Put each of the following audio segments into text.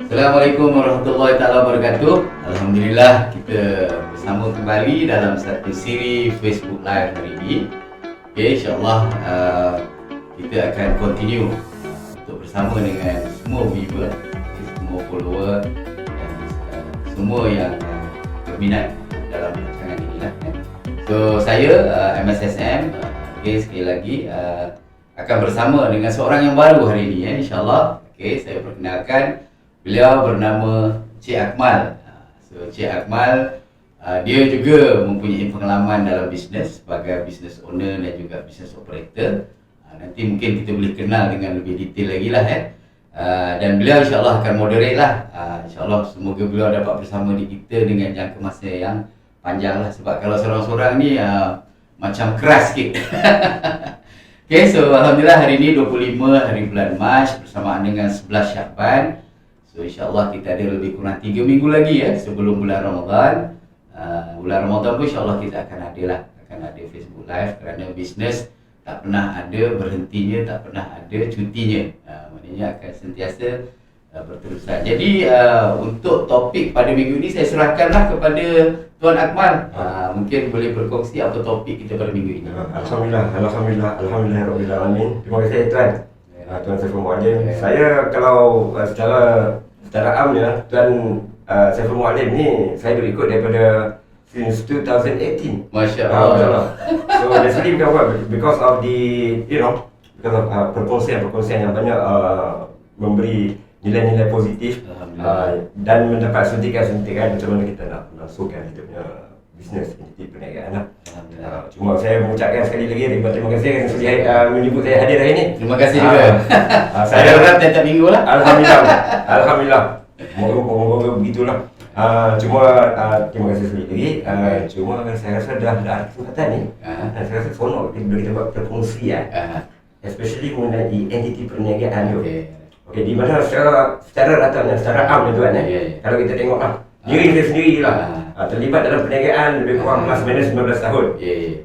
Assalamualaikum warahmatullahi taala wabarakatuh. Alhamdulillah kita bersama kembali dalam satu siri Facebook Live hari ini. Okay, insyaAllah kita akan continue untuk bersama dengan semua viewer, semua follower dan semua yang berminat dalam rancangan ini lah. So saya MSSM, okay, sekali lagi akan bersama dengan seorang yang baru hari ini, insyaAllah. Okay, saya perkenalkan. Beliau bernama Cik Akmal. So Cik Akmal dia juga mempunyai pengalaman dalam bisnes sebagai business owner dan juga business operator. Nanti mungkin kita boleh kenal dengan lebih detail lagi lah dan beliau insyaAllah akan moderate lah. InsyaAllah semoga beliau dapat bersama di kita dengan jangka masa yang panjang lah. Sebab kalau seorang-seorang ni macam keras sikit. Okay, so Alhamdulillah hari ni 25 hari bulan Mac bersamaan dengan 11 Syakban. So insyaAllah kita ada lebih kurang 3 minggu lagi sebelum bulan Ramadan. Bulan Ramadan pun insyaAllah kita akan ada Facebook Live kerana bisnes tak pernah ada berhentinya, tak pernah ada cutinya. Maknanya akan sentiasa berterusan. Jadi untuk topik pada minggu ini saya serahkanlah kepada Tuan Akmal. Mungkin boleh berkongsi apa topik kita pada minggu ini. Alhamdulillah. Terima kasih Tuan. Tuan Saiful Muallim. Saya kalau secara amnya Tuan Saiful Muallim ni saya berikut daripada since 2018. Masya-Allah. So basically because of the because of perkongsian yang banyak memberi nilai-nilai positif dan mendapat suntikan-suntikan macam mana kita nak masukkan kita punya bisnes entiti perniagaan lah. Cuma saya mengucapkan sekali lagi terima kasih kerana sudi menyebut saya hadir hari ini. Terima kasih juga. Saya harap tiap minggu lah. Alhamdulillah. Moga begitulah. Cuma terima kasih sekali lagi. Cuma saya rasa dah ada kesempatan ni. Saya rasa seronok bila kita buat perkongsian. Especially mengenai entiti perniagaan tu. Okey, di mana secara ratanya, secara am tuan kalau kita tengoklah diri saya sendiri lah terlibat dalam perniagaan lebih kurang plus minus 19 tahun.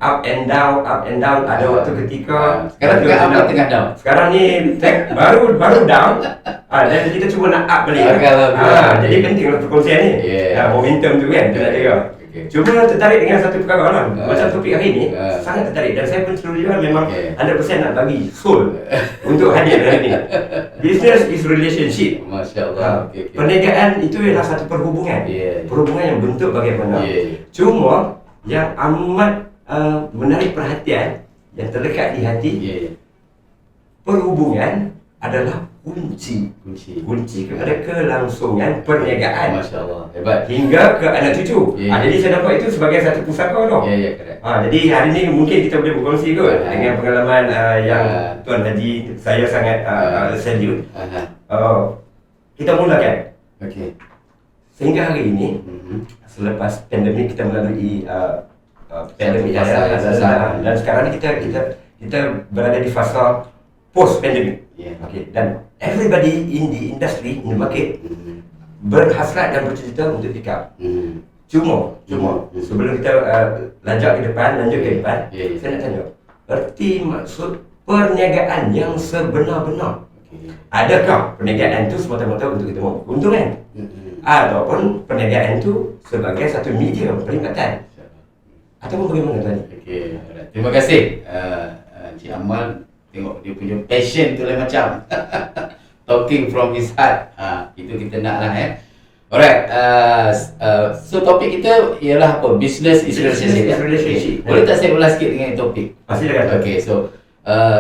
Up and down, ada waktu ketika sekarang tengah down. Sekarang ni baru down. Dan kita cuba nak up balik. Jadi pentinglah perkongsian ni. Momentum tu kan kita nak jaga. Cuma tertarik dengan satu perkara lah. Macam topik hari ni sangat tertarik dan saya pun seluruhnya memang 100% nak bagi soul untuk hadir hari ni. Business is relationship. Masya-Allah. Perniagaan itu adalah satu perhubungan. Perhubungan yang bentuk bagaimana. Cuma yang amat menarik perhatian yang terdekat di hati, perhubungan adalah kunci kepada kelangsungan perniagaan. Masya-Allah, hebat. Hingga ke anak cucu. Jadi saya nampak itu sebagai satu pusaka tau. Correct. Jadi hari ni mungkin kita boleh berkongsi kot dengan pengalaman yang Tuan Haji saya sangat salute. Kita mulakan. Sehingga hari ini selepas pandemik kita melalui pandemik dan sekarang ni kita berada di fasa post pandemik. Dan everybody in the industry, in the market berhasrat dan bercita untuk pick up. Cuma sebelum kita lanjut ke depan, saya nak tanya, erti maksud perniagaan yang sebenar-benar. Adakah perniagaan itu semata-mata untuk kita mahu keuntungan? Ataupun perniagaan itu sebagai satu media perkhidmatan? Ataupun bagaimana tadi? Terima kasih Cik Amal. Tengok dia punya passion tu lain macam. Talking from his heart. Itu kita nak lah Alright. So topik kita ialah apa? Business is relationship. Boleh tak saya ulas sikit dengan topik? Silakan. Okay, so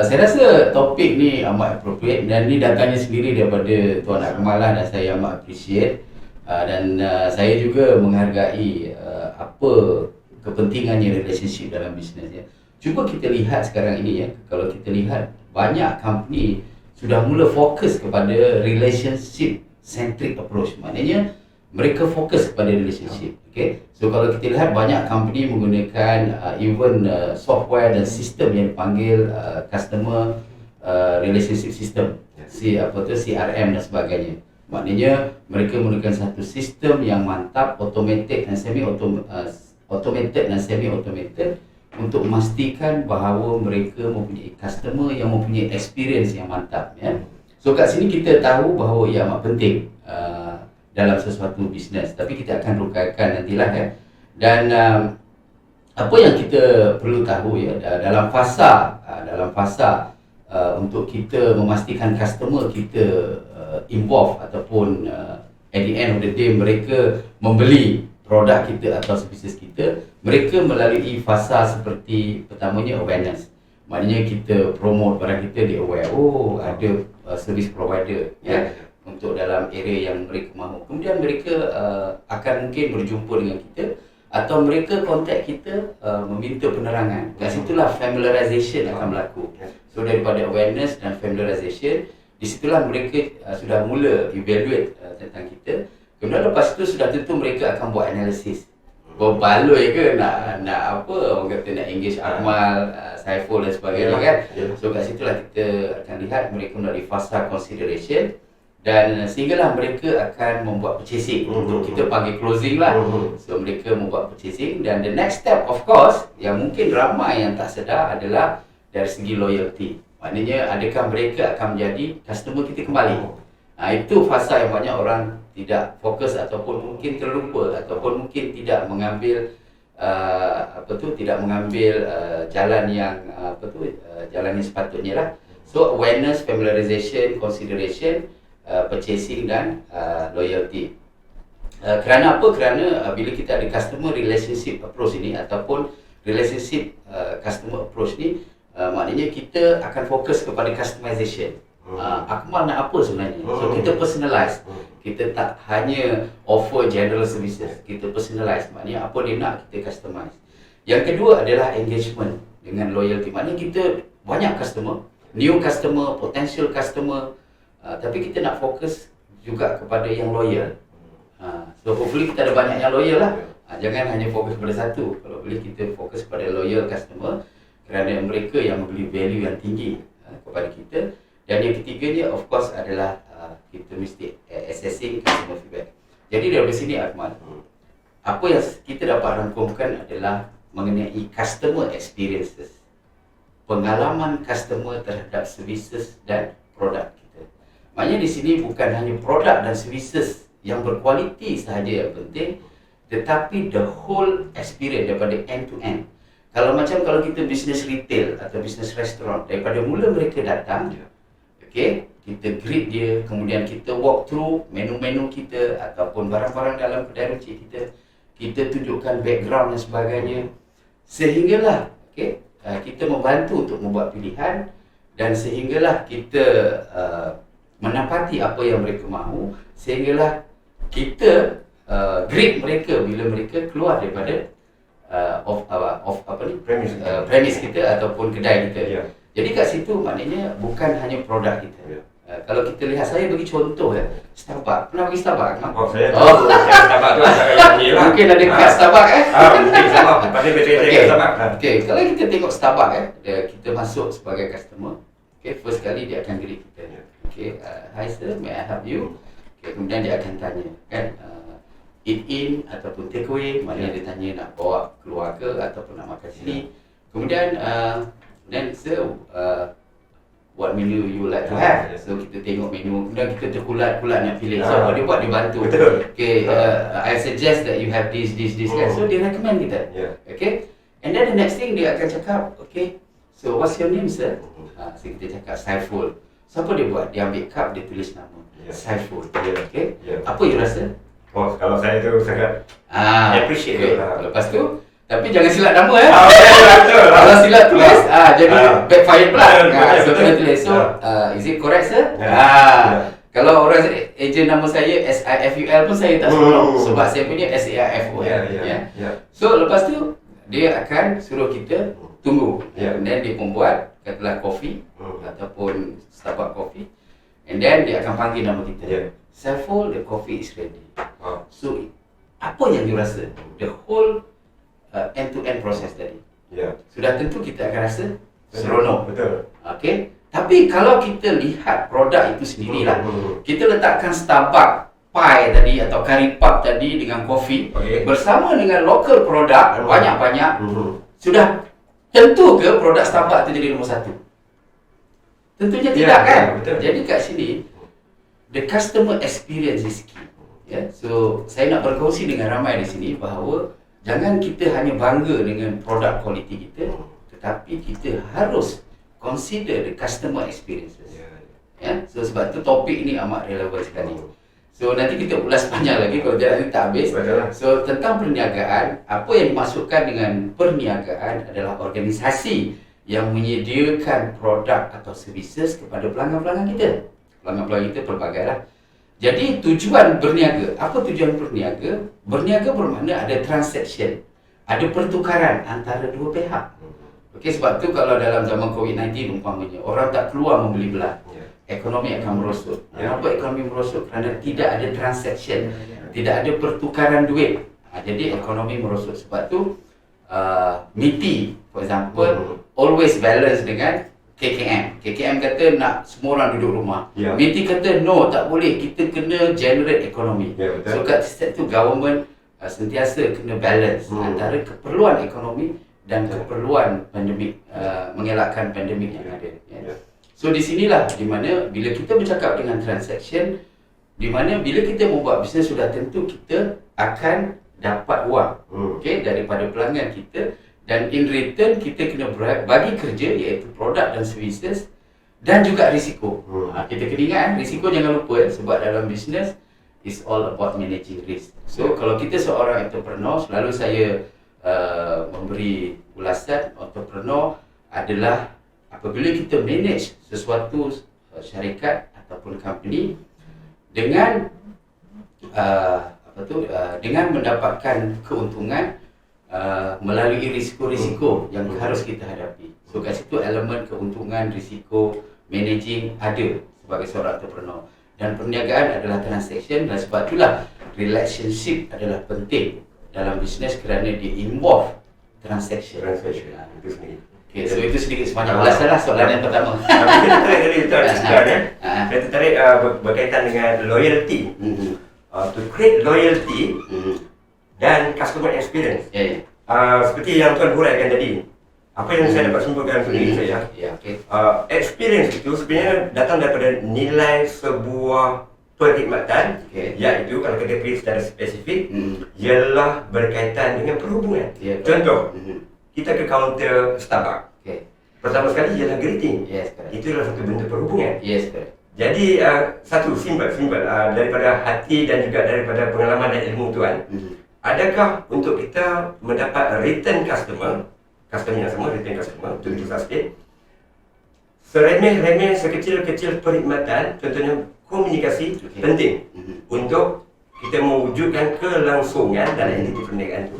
saya rasa topik ni amat appropriate dan ni datangnya sendiri daripada Tuan Akmal lah dan saya amat appreciate. Dan saya juga menghargai apa kepentingannya relationship dalam bisnes Cuba kita lihat sekarang ini kalau kita lihat banyak company sudah mula fokus kepada relationship centric approach. Maknanya mereka fokus kepada relationship. So kalau kita lihat banyak company menggunakan even software dan sistem yang dipanggil customer relationship system, CRM dan sebagainya. Maknanya mereka menggunakan satu sistem yang mantap, automated dan semi-automated untuk memastikan bahawa mereka mempunyai customer yang mempunyai experience yang mantap So kat sini kita tahu bahawa ia amat penting dalam sesuatu bisnes, tapi kita akan rungkaikan nantilah ya. Dan apa yang kita perlu tahu ya, dalam fasa untuk kita memastikan customer kita involve ataupun at the end of the day mereka membeli produk kita atau services kita, mereka melalui fasa seperti pertamanya awareness. Maknanya kita promote barang kita, dia aware, oh ada service provider ya untuk dalam area yang mereka mahu. Kemudian mereka akan mungkin berjumpa dengan kita atau mereka kontak kita meminta penerangan. Kat situlah familiarization akan berlaku. So daripada awareness dan familiarization, di situlah mereka sudah mula evaluate tentang kita. Kemudian lepas itu sudah tentu mereka akan buat analisis. Berbaloi ke nak apa, orang kata nak engage Akmal, Saiful dan sebagainya kan. So kat situlah kita akan lihat mereka melalui fasa consideration dan sehinggalah mereka akan membuat purchasing. Untuk kita panggil closing lah. So mereka membuat purchasing dan the next step of course yang mungkin ramai yang tak sedar adalah dari segi loyalty. Maknanya adakah mereka akan menjadi customer kita kembali. Itu fasa yang banyak orang tidak fokus ataupun mungkin terlupa ataupun mungkin tidak mengambil jalan yang jalan yang sepatutnya lah. So awareness, familiarization, consideration, purchasing dan loyalty. Kerana apa? Kerana bila kita ada customer relationship approach ini ataupun relationship customer approach ni, maknanya kita akan fokus kepada customization. Akmal nak apa sebenarnya? So kita personalize. Kita tak hanya offer general services, kita personalize. Maknanya apa dia nak, kita customize. Yang kedua adalah engagement dengan loyalty. Maknanya kita banyak customer, new customer, potential customer, tapi kita nak fokus juga kepada yang loyal. So hopefully kita ada banyak yang loyal lah. Jangan hanya fokus pada satu. Kalau boleh kita fokus pada loyal customer kerana mereka yang memberi value yang tinggi kepada kita. Dan yang ketiganya of course adalah kita mesti assessing customer feedback. Jadi dari sini Akmal, apa yang kita dapat rangkumkan adalah mengenai customer experiences, pengalaman customer terhadap services dan produk kita. Maknanya di sini bukan hanya produk dan services yang berkualiti sahaja yang penting, tetapi the whole experience daripada end to end. Kalau kita bisnes retail atau bisnes restoran, daripada mula mereka datang, okay, kita greet dia, kemudian kita walk through menu-menu kita ataupun barang-barang dalam kedai runcit kita tunjukkan background dan sebagainya, sehinggalah okay, kita membantu untuk membuat pilihan dan sehinggalah kita menepati apa yang mereka mahu, sehinggalah kita greet mereka bila mereka keluar daripada premise kita ataupun kedai kita. Jadi kat situ maknanya bukan hanya produk kita. Kalau kita lihat, saya bagi contoh Starbucks. Pernah pergi Starbucks? Saya tahu. Starbucks tu antara yang ni lah. Mungkin ada kat Starbucks mungkin Starbucks. Pasti betul kat Starbucks. Okay, kalau kita tengok Starbucks kita masuk sebagai customer. Okay, first kali dia akan greet kita. Okay, hi sir, may I help you? Okay, kemudian dia akan tanya kan, eat in ataupun take away. Maknanya dia tanya nak bawa keluar ke ataupun nak makan sini. Kemudian then sir, what menu you like to have? So kita tengok menu, kemudian kita terkulat-kulat nak pilih. So apa dia buat, dia bantu. Okay, I suggest that you have this kan. So dia recommend kita. Okay, and then the next thing dia akan cakap, okay, so what's your name sir? So kita cakap Saiful. So apa dia buat? Dia ambil cup, dia tulis nama Saiful. Okay, apa you rasa? Kalau saya tu sangat appreciate. Lepas tu, tapi jangan silap nama Betul. Kalau silap tulis, jadi backfire pula. So kena tulis. So, is it correct sir? Kalau orang ejen nama saya SIFUL pun saya tak suruh, sebab saya punya SAIFO. So lepas tu dia akan suruh kita tunggu. And then dia membuat katalah kopi ataupun Starbucks coffee. And then dia akan panggil nama kita. Saiful, the coffee is ready. So apa yang you rasa? The whole end-to-end proses tadi. Sudah tentu kita akan rasa seronok. Betul. Okay. Tapi kalau kita lihat produk itu sendirilah, kita letakkan Starbucks pie tadi atau curry puff tadi dengan kopi bersama dengan local produk banyak-banyak, sudah tentu ke produk Starbucks itu jadi nombor satu? Tentunya tidak kan? Betul. Jadi kat sini the customer experience is key. Ya, so saya nak berkongsi dengan ramai di sini bahawa jangan kita hanya bangga dengan produk kualiti kita, tetapi kita harus consider the customer experiences. Ya, so sebab tu topik ni amat relevan sekali. So nanti kita ulas panjang lagi kalau tidak nanti tak habis. So tentang perniagaan, apa yang dimaksudkan dengan perniagaan adalah organisasi yang menyediakan produk atau services kepada pelanggan-pelanggan kita. Pelanggan-pelanggan kita pelbagai lah. Jadi tujuan berniaga, apa tujuan berniaga? Berniaga bermakna ada transaction, ada pertukaran antara dua pihak. Okey, sebab tu kalau dalam zaman COVID-19 umpamanya, orang tak keluar membeli belah, ekonomi akan merosot. Kenapa ekonomi merosot? Kerana tidak ada transaction, tidak ada pertukaran duit. Jadi ekonomi merosot. Sebab tu MITI, for example, always balance dengan KKM. KKM kata nak semua orang duduk rumah. MITI kata no, tak boleh, kita kena generate ekonomi. So kat step tu government sentiasa kena balance antara keperluan ekonomi dan keperluan pandemik, mengelakkan pandemik yang ada. So di sinilah di mana bila kita bercakap dengan transaction, di mana bila kita membuat bisnes sudah tentu kita akan dapat wang, daripada pelanggan kita, dan in return kita kena bagi kerja iaitu produk dan services dan juga risiko. Kita kena ingat risiko jangan lupa, sebab dalam bisnes is all about managing risk. So kalau kita seorang entrepreneur, selalu saya memberi ulasan entrepreneur adalah apabila kita manage sesuatu syarikat ataupun company dengan dengan mendapatkan keuntungan melalui risiko-risiko yang harus kita hadapi. So kat situ elemen keuntungan, risiko, managing ada sebagai seorang entrepreneur. Dan perniagaan adalah transaction, dan sebab itulah relationship adalah penting dalam bisnes kerana dia involve transaction. Itu sendiri. Okay, so itu sedikit sebanyak ulasan lah soalan yang pertama. Kita tarik saya tertarik berkaitan dengan loyalty. To create loyalty dan customer experience. Seperti yang Tuan huraikan tadi, apa yang saya dapat simpulkan sendiri saya, experience itu sebenarnya datang daripada nilai sebuah perkhidmatan, iaitu kalau kita pilih secara spesifik, ialah berkaitan dengan perhubungan. Contoh, kita ke kaunter Starbucks. Pertama sekali ialah greeting. Itu adalah satu bentuk perhubungan. Jadi satu simple daripada hati dan juga daripada pengalaman dan ilmu Tuan. Adakah untuk kita mendapat return customer yang sama, return customer untuk itu sustain, seremeh-remeh sekecil-kecil perkhidmatan, contohnya komunikasi, penting untuk kita mewujudkan kelangsungan dalam entiti perniagaan itu.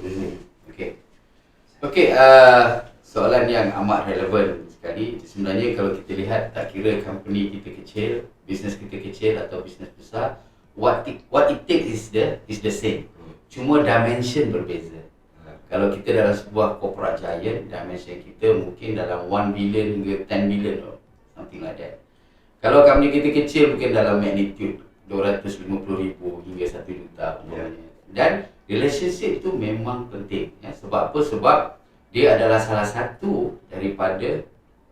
Soalan yang amat relevan sekali. Sebenarnya kalau kita lihat, tak kira company kita kecil, bisnes kita kecil atau bisnes besar, what it takes is the same. Cuma dimension berbeza. Kalau kita dalam sebuah corporate giant, dimension kita mungkin dalam 1 billion hingga 10 billion or something like that. Kalau company kita kecil, mungkin dalam magnitude 250,000 hingga 1 juta umpamanya. Dan relationship itu memang penting. Sebab apa? Sebab dia adalah salah satu daripada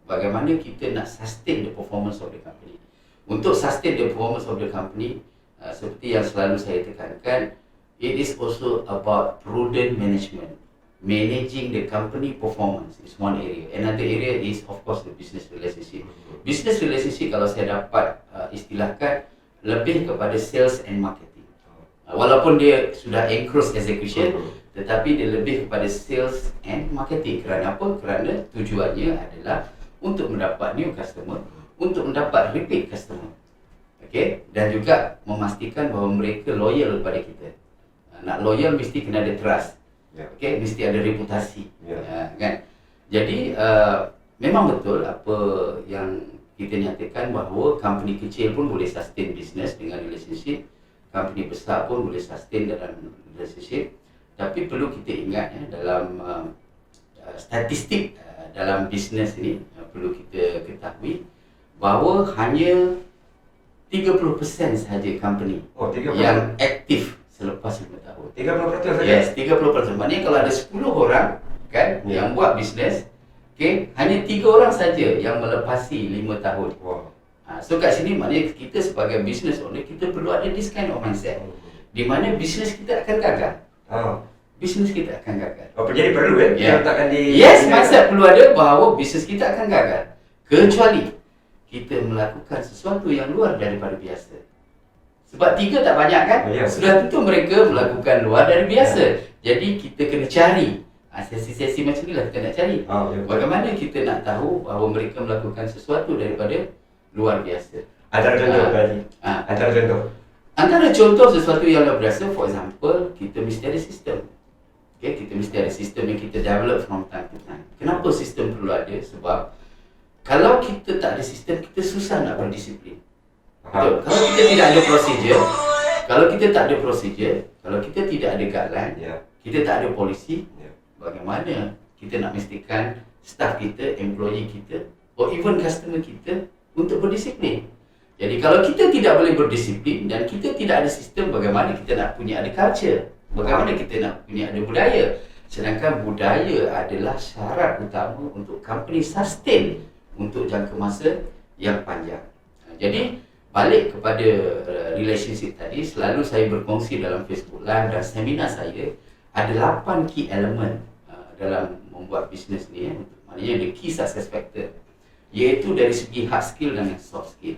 bagaimana kita nak sustain the performance of the company. Untuk sustain the performance of the company, seperti yang selalu saya tekankan, it is also about prudent management. Managing the company performance is one area. Another area is of course the business relationship. Business relationship kalau saya dapat istilahkan lebih kepada sales and marketing. Walaupun dia sudah encroach execution, tetapi dia lebih kepada sales and marketing. Kerana apa? Kerana tujuannya adalah untuk mendapat new customer, untuk mendapat repeat customer. Dan juga memastikan bahawa mereka loyal kepada kita. Nak loyal mesti kena ada trust. Mesti ada reputasi. Kan? Jadi memang betul apa yang kita nyatakan bahawa company kecil pun boleh sustain business dengan relationship, company besar pun boleh sustain dalam relationship. Tapi perlu kita ingat dalam statistik dalam bisnes ini perlu kita ketahui bahawa hanya 30% sahaja company yang aktif selepas 5 tahun. 30% saja? Yes, 30%. Maknanya kalau ada 10 orang kan yang buat bisnes, hanya 3 orang saja yang melepasi 5 tahun. So kat sini maknanya kita sebagai business owner, kita perlu ada this kind of mindset. di mana bisnes kita akan gagal. Bisnes kita akan gagal. Jadi perlu letakkan di... Yes, mindset perlu ada bahawa bisnes kita akan gagal. Kecuali kita melakukan sesuatu yang luar daripada biasa. Sebab 3 tak banyak kan? Sudah tentu mereka melakukan luar dari biasa. Jadi kita kena cari. Sesi-sesi macam ni lah kita nak cari. Bagaimana kita nak tahu bahawa mereka melakukan sesuatu daripada luar biasa. Antara contoh tadi. Antara contoh. Antara contoh sesuatu yang luar biasa, for example, kita mesti ada sistem. Okay, kita mesti ada sistem yang kita develop from time to time. Kenapa sistem perlu ada? Sebab kalau kita tak ada sistem, kita susah nak berdisiplin. Betul? Kalau kita tidak ada prosedur, kalau kita tak ada prosedur, kalau kita tidak ada guideline, kita tak ada polisi, bagaimana kita nak mestikan staff kita, employee kita, or even customer kita untuk berdisiplin? Jadi kalau kita tidak boleh berdisiplin dan kita tidak ada sistem, bagaimana kita nak punya ada culture? Bagaimana kita nak punya ada budaya? Sedangkan budaya adalah syarat utama untuk company sustain untuk jangka masa yang panjang. Jadi balik kepada relationship tadi, selalu saya berkongsi dalam Facebook Live dan seminar saya, ada 8 key element dalam membuat bisnes ni, maknanya the key success factor, iaitu dari segi hard skill dan soft skill.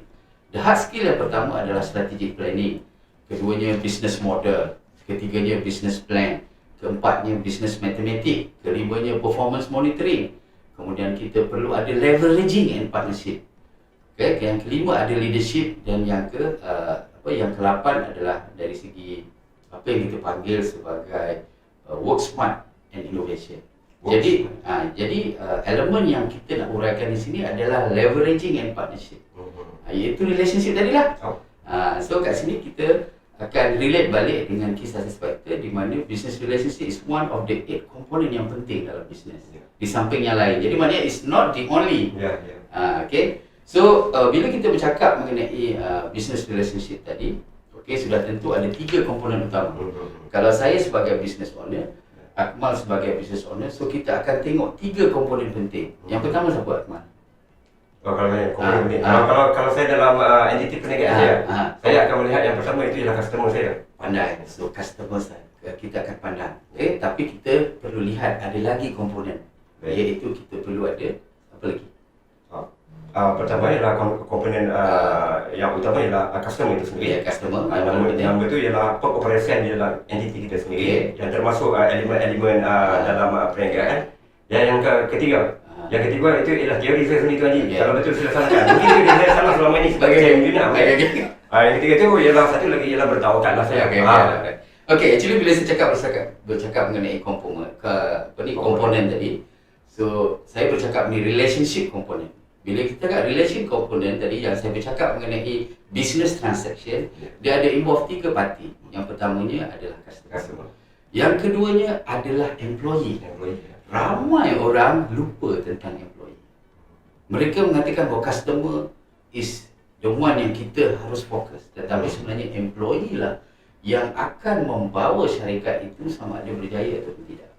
The hard skill yang pertama adalah strategic planning, keduanya business model, ketiganya business plan, keempatnya business matematik, kelimanya performance monitoring, kemudian kita perlu ada leveraging and partnership. Okay, yang kelima ada leadership, dan yang ke-8 adalah dari segi apa yang kita panggil sebagai work smart and innovation. Jadi elemen yang kita nak uraikan di sini adalah leveraging and partnership. Iaitu relationship tadilah. So kat sini kita akan relate balik dengan key success factor, di mana business relationship is one of the 8 komponen yang penting dalam business. Di samping yang lain. Jadi maknanya it's not the only. Okay. So bila kita bercakap mengenai business relationship tadi, okay, sudah tentu ada 3 komponen utama. Kalau saya sebagai business owner, Akmal sebagai business owner, so kita akan tengok 3 komponen penting. Yang pertama siapa, Akmal? Kalau saya dalam entiti perniagaan saya akan melihat yang pertama itu ialah customer saya. Pandai. So customer saya kita akan pandang. Okay? Tapi kita perlu lihat ada lagi komponen. Iaitu kita perlu ada apa lagi? Pertama ialah komponen yang utama ialah customer itu sendiri. Customer. Yang betul ialah pengoperasian di dalam entiti kita sendiri, yang termasuk elemen-elemen dalam perniagaan. Dan yang ketiga itu ialah teori saya sendiri tu Haji. Kalau betul silakan. Mungkin itu saya salah selama ini sebagai pembina. Yang ketiga itu ialah satu lagi ialah bertawakal lah saya. Okay, actually bila saya bercakap mengenai komponen tadi, so saya bercakap mengenai relationship komponen. Bila kita kat relation komponen tadi yang saya bercakap mengenai business transaction, dia ada involve 3 parti. Yang pertamanya adalah customer. Yang keduanya adalah employee. Ramai orang lupa tentang employee. Mereka mengatakan bahawa customer is the one yang kita harus fokus. Tetapi sebenarnya employee lah yang akan membawa syarikat itu sama ada berjaya atau tidak.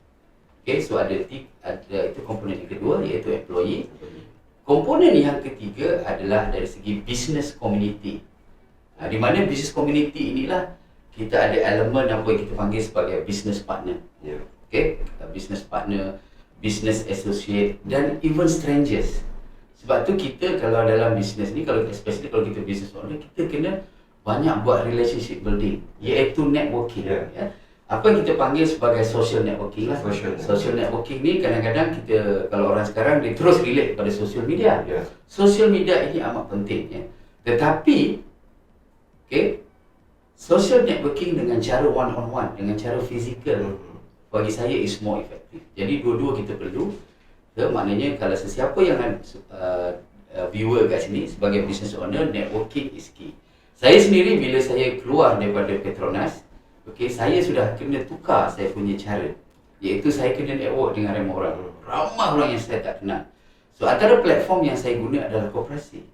Okay, so ada itu komponen yang kedua, iaitu employee. Komponen yang ketiga adalah dari segi business community. Di mana business community inilah kita ada elemen apa yang kita panggil sebagai business partner. Okay, business partner, business associate, dan even strangers. Sebab tu kita kalau dalam business ni, especially kalau kita business owner, kita kena banyak buat relationship building, iaitu networking. Apa yang kita panggil sebagai social networking lah. Social networking ni kadang-kadang kita, kalau orang sekarang dia terus relate pada social media. Social media ini amat penting. Tetapi social networking dengan cara one on one, dengan cara fizikal, bagi saya is more effective. Jadi dua-dua kita perlu. Maknanya kalau sesiapa yang viewer kat sini sebagai business owner, networking is key. Saya sendiri bila saya keluar daripada Petronas, saya sudah kena tukar saya punya cara, iaitu saya kena network dengan ramai orang. Ramai orang yang saya tak kenal. So antara platform yang saya guna adalah koperasi.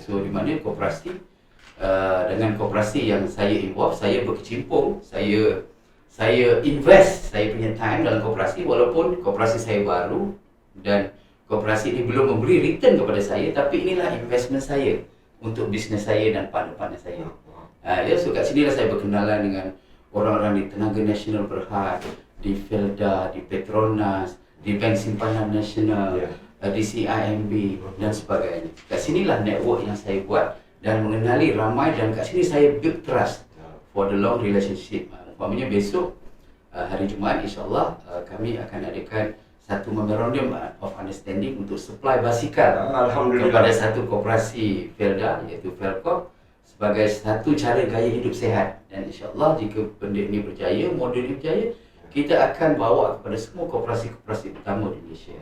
So di mana koperasi, dengan koperasi yang saya involve, saya berkecimpung, saya invest saya punya time dalam koperasi, walaupun koperasi saya baru dan koperasi ini belum memberi return kepada saya, tapi inilah investment saya untuk bisnes saya dan partner-partner saya. So kat sinilah saya berkenalan dengan orang-orang di Tenaga Nasional Berhad, di Felda, di Petronas, di Bank Simpanan Nasional, di CIMB dan sebagainya. Kat sinilah network yang saya buat dan mengenali ramai, dan kat sini saya build trust for the long relationship. Umpamanya besok hari Jumaat, insyaAllah kami akan adakan satu memorandum of understanding untuk supply basikal kepada satu koperasi Felda, iaitu Felcorp, sebagai satu cara gaya hidup sehat. Dan insyaAllah jika benda ini berjaya, model ini berjaya, kita akan bawa kepada semua koperasi-koperasi utama di Malaysia.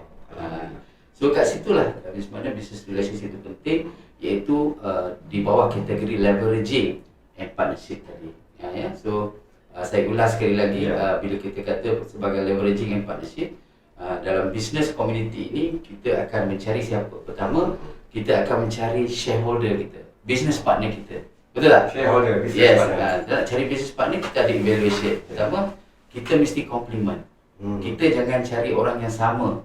So kat situlah sebenarnya business relationship itu penting, iaitu di bawah kategori leveraging and partnership tadi. So saya ulas sekali lagi, bila kita kata sebagai leveraging and partnership, dalam business community ini kita akan mencari siapa? Pertama, kita akan mencari shareholder kita, business partner kita. Betul tak? Shareholder, business partner. Nak cari business partner, kita ada evaluation. Pertama, kita mesti compliment. Kita jangan cari orang yang sama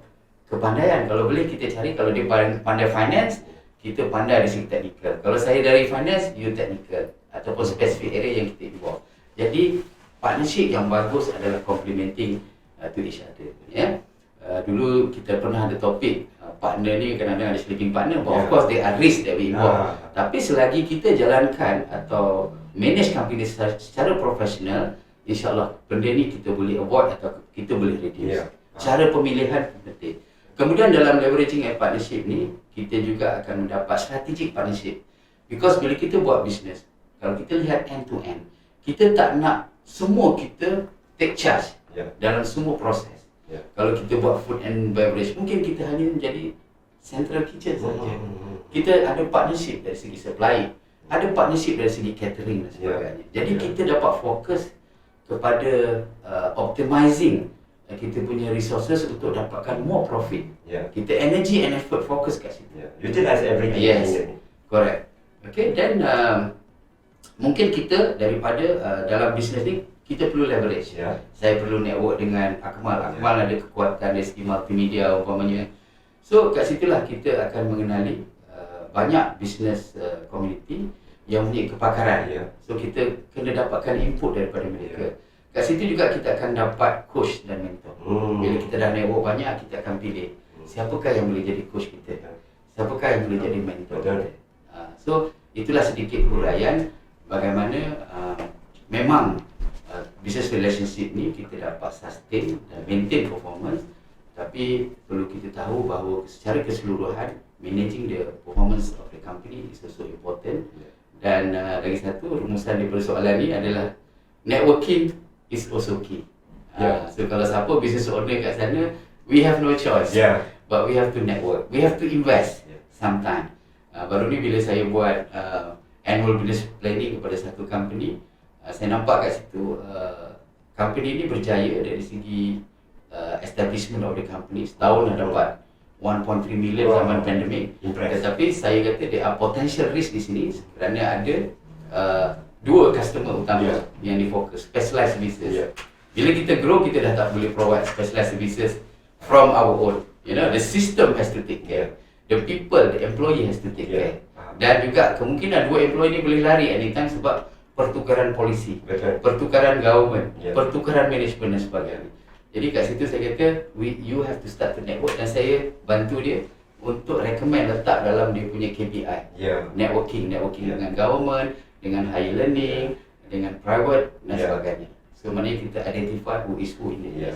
kepandaian. Kalau boleh kita cari, kalau dia pandai finance, kita pandai dari segi technical. Kalau saya dari finance, you technical, ataupun specific area yang kita involve. Jadi partnership yang bagus adalah complementing to each other. Dulu kita pernah ada topik, partner ni kadang-kadang ada sleeping partner, but of course there are risks that we involve. Tapi selagi kita jalankan atau manage company secara profesional, insyaAllah benda ni kita boleh avoid atau kita boleh reduce. Cara pemilihan penting. Kemudian dalam leveraging and partnership ni, kita juga akan mendapat strategic partnership. Because bila kita buat business, kalau kita lihat end to end, kita tak nak semua kita take charge dalam semua proses. Kalau kita buat food and beverage, mungkin kita hanya menjadi central kitchen saja. Kita ada partnership dari segi supply, ada partnership dari segi catering dan sebagainya. Jadi kita dapat fokus kepada optimizing kita punya resources untuk dapatkan more profit. Kita energy and effort fokus kat situ. Utilize everything. Yes, correct. Okay, then mungkin kita daripada dalam bisnes ni kita perlu leverage. Saya perlu network dengan Akmal. Akmal ada kekuatan dari segi multimedia umpamanya. So kat situlah kita akan mengenali banyak business community yang punya kepakaran. So kita kena dapatkan input daripada mereka. Kat situ juga kita akan dapat coach dan mentor. Bila kita dah network banyak, kita akan pilih siapakah yang boleh jadi coach kita, siapakah yang boleh jadi mentor kita. So itulah sedikit huraian bagaimana memang business relationship ni kita dapat sustain dan maintain performance, tapi perlu kita tahu bahawa secara keseluruhan managing the performance of the company is also important. Dan lagi satu rumusan daripada soalan ni adalah networking is also key. So kalau siapa business owner kat sana, we have no choice, but we have to network, we have to invest sometime. Baru ni bila saya buat annual business planning kepada satu company, saya nampak kat situ company ni berjaya dari segi establishment of the company. Setahun dah dapat 1.3 million zaman pandemik. Tetapi saya kata there are potential risk di sini kerana ada dua customer utama yang difokus, specialized services. Bila kita grow, kita dah tak boleh provide specialized services from our own. You know, the system has to take care. The people, the employee has to take care. Dan juga kemungkinan dua employee ni boleh lari anytime sebab pertukaran polisi, pertukaran government, pertukaran management dan sebagainya. Jadi kat situ saya kata, you have to start to network, dan saya bantu dia untuk recommend letak dalam dia punya KPI. Networking dengan government, dengan higher learning, dengan private dan sebagainya. So maknanya kita identify who is who in the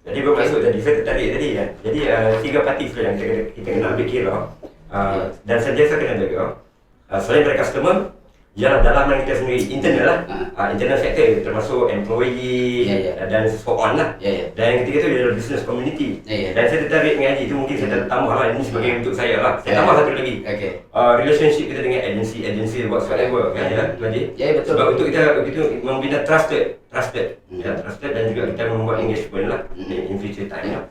Jadi bermaksud tadi, saya tertarik tadi kan. Jadi 3 parti yang kita kena ambil kira, dan sentiasa kena jaga. Selain dari customer, ialah dalaman kita sendiri, internal lah. Internal sector termasuk employee dan so on lah. Dan yang ketiga tu ialah business community. Dan saya tertarik dengan Haji tu, mungkin saya tambah lah, ini sebagai untuk saya lah. Saya tambah satu lagi. Relationship kita dengan agency whatsoever kan ya, tu Haji. Betul. Sebab untuk kita membina trusted dan juga kita membuat engagement lah in future time lah.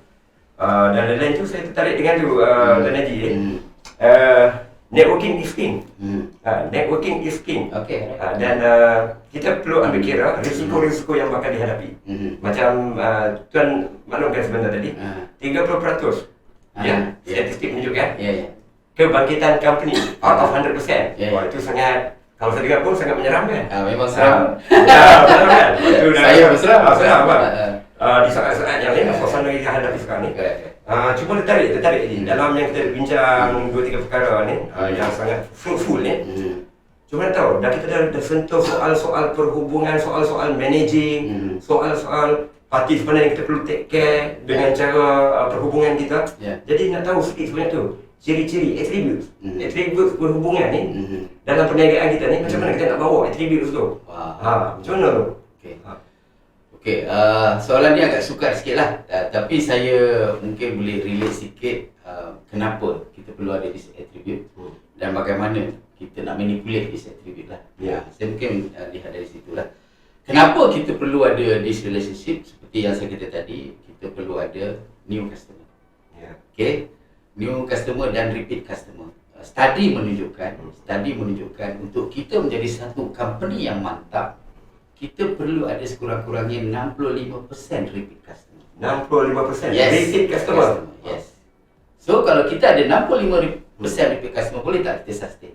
Dan lain-lain tu saya tertarik dengan tu Tuan Haji. Networking is king. Networking is king. Dan kita perlu ambil kira risiko-risiko yang bakal dihadapi. Macam Tuan maklumkan sebentar tadi, 30% statistik menunjukkan kebangkitan company out of 100%. Wah, itu sangat Kalau saya dengar pun sangat menyeramkan. Memang seram. Ya, benar kan? Itu dah. Saya pun seram. Seram bang. Di saat-saat yang lain, suasana yang kita hadapi sekarang ni. Cuma tertarik ni dalam yang kita bincang 2-3 perkara ni yang sangat fruitful ni. Cuma nak tahu, dah kita dah sentuh soal-soal perhubungan, soal-soal managing, soal-soal parti sebenarnya yang kita perlu take care dengan cara perhubungan kita. Jadi nak tahu sikit sebenarnya tu, ciri-ciri, attributes perhubungan ni dalam perniagaan kita ni, macam mana kita nak bawa attributes tu? Macam mana tu? Okey, soalan ni agak sukar sikit lah, tapi saya mungkin boleh relate sikit kenapa kita perlu ada this attribute dan bagaimana kita nak manipulate this attribute lah. Saya mungkin lihat dari situ lah. Kenapa kita perlu ada this relationship? Seperti yang saya kata tadi, kita perlu ada new customer. Okay, new customer dan repeat customer. Study menunjukkan untuk kita menjadi satu company yang mantap, kita perlu ada sekurang-kurangnya 65% repeat customer. 65% Yes. repeat customer. Yes. So kalau kita ada 65% repeat customer, boleh tak kita sustain?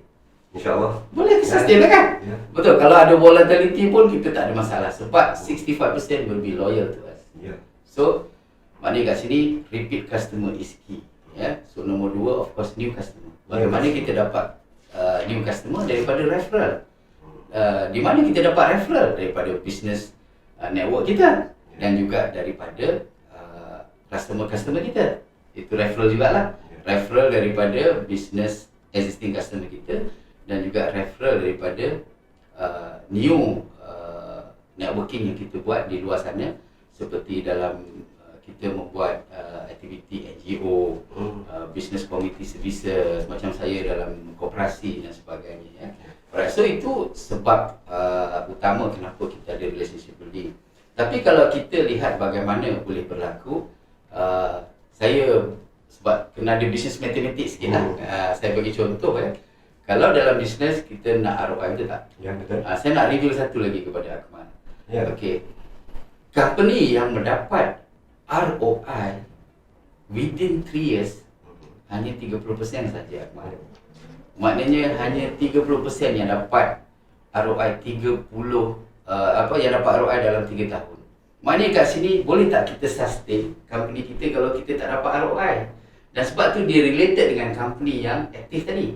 InsyaAllah. Boleh kita sustain lah kan? Betul. Kalau ada volatility pun kita tak ada masalah sebab 65% will be loyal to us. So maknanya kat sini repeat customer is key. So nombor 2 of course new customer. Bagaimana kita dapat new customer? Daripada referral. Di mana kita dapat referral? Daripada business network kita dan juga daripada customer-customer kita. Itu referral jugalah. Referral daripada business existing customer kita dan juga referral daripada new networking yang kita buat di luar sana, seperti dalam kita membuat aktiviti NGO, business community services, macam saya dalam koperasi dan sebagainya. Alright, so itu sebab utama kenapa kita ada relationship building. Tapi kalau kita lihat bagaimana boleh berlaku, saya sebab kena ada business mathematics sikit lah. Saya bagi contoh kalau dalam bisnes kita nak ROI, betul tak? Ya, betul. Saya nak review satu lagi kepada Akmal. Okey. Company yang mendapat ROI within 3 years hanya 30% saja, Akmal. Maknanya hanya 30% yang dapat ROI 30 yang dapat ROI dalam 3 tahun. Maknanya kat sini boleh tak kita sustain company kita kalau kita tak dapat ROI? Dan sebab tu dia related dengan company yang aktif tadi.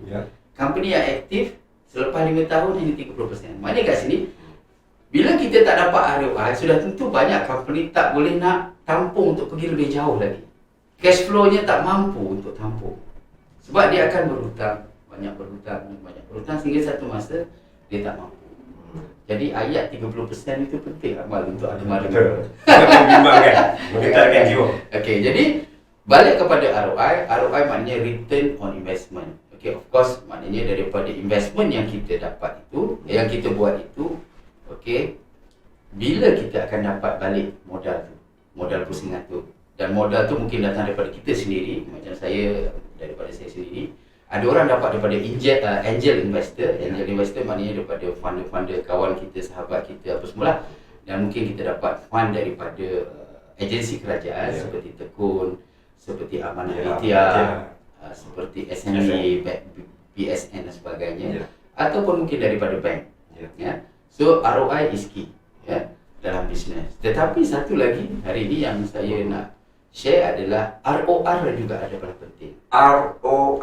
Company yang aktif selepas 5 tahun hanya 30%. Maknanya kat sini bila kita tak dapat ROI, sudah tentu banyak company tak boleh nak tampung untuk pergi lebih jauh lagi. Cash flow-nya tak mampu untuk tampung. Sebab dia akan banyak berhutang sehingga satu masa dia tak mampu. Jadi ayat 30% itu penting Akmal untuk Akmal. Betul. Kita membimbangkan, menggetarkan jiwa. Okey, jadi balik kepada ROI. ROI maknanya return on investment. Okey, of course maknanya daripada investment yang kita dapat itu, yang kita buat itu, okey, bila kita akan dapat balik modal pusingan tu. Dan modal tu mungkin datang daripada kita sendiri, macam saya daripada saya sendiri. Ada orang dapat daripada angel investor. Angel investor maknanya daripada funder-funder kawan kita, sahabat kita apa semula. Dan mungkin kita dapat fund daripada agensi kerajaan seperti Tekun, seperti Amanah Ikhtiar, seperti SME, PSN dan sebagainya. Ataupun mungkin daripada bank. So ROI is key dalam bisnes. Tetapi satu lagi hari ini yang saya nak share adalah ROR juga ada paling penting. ROR?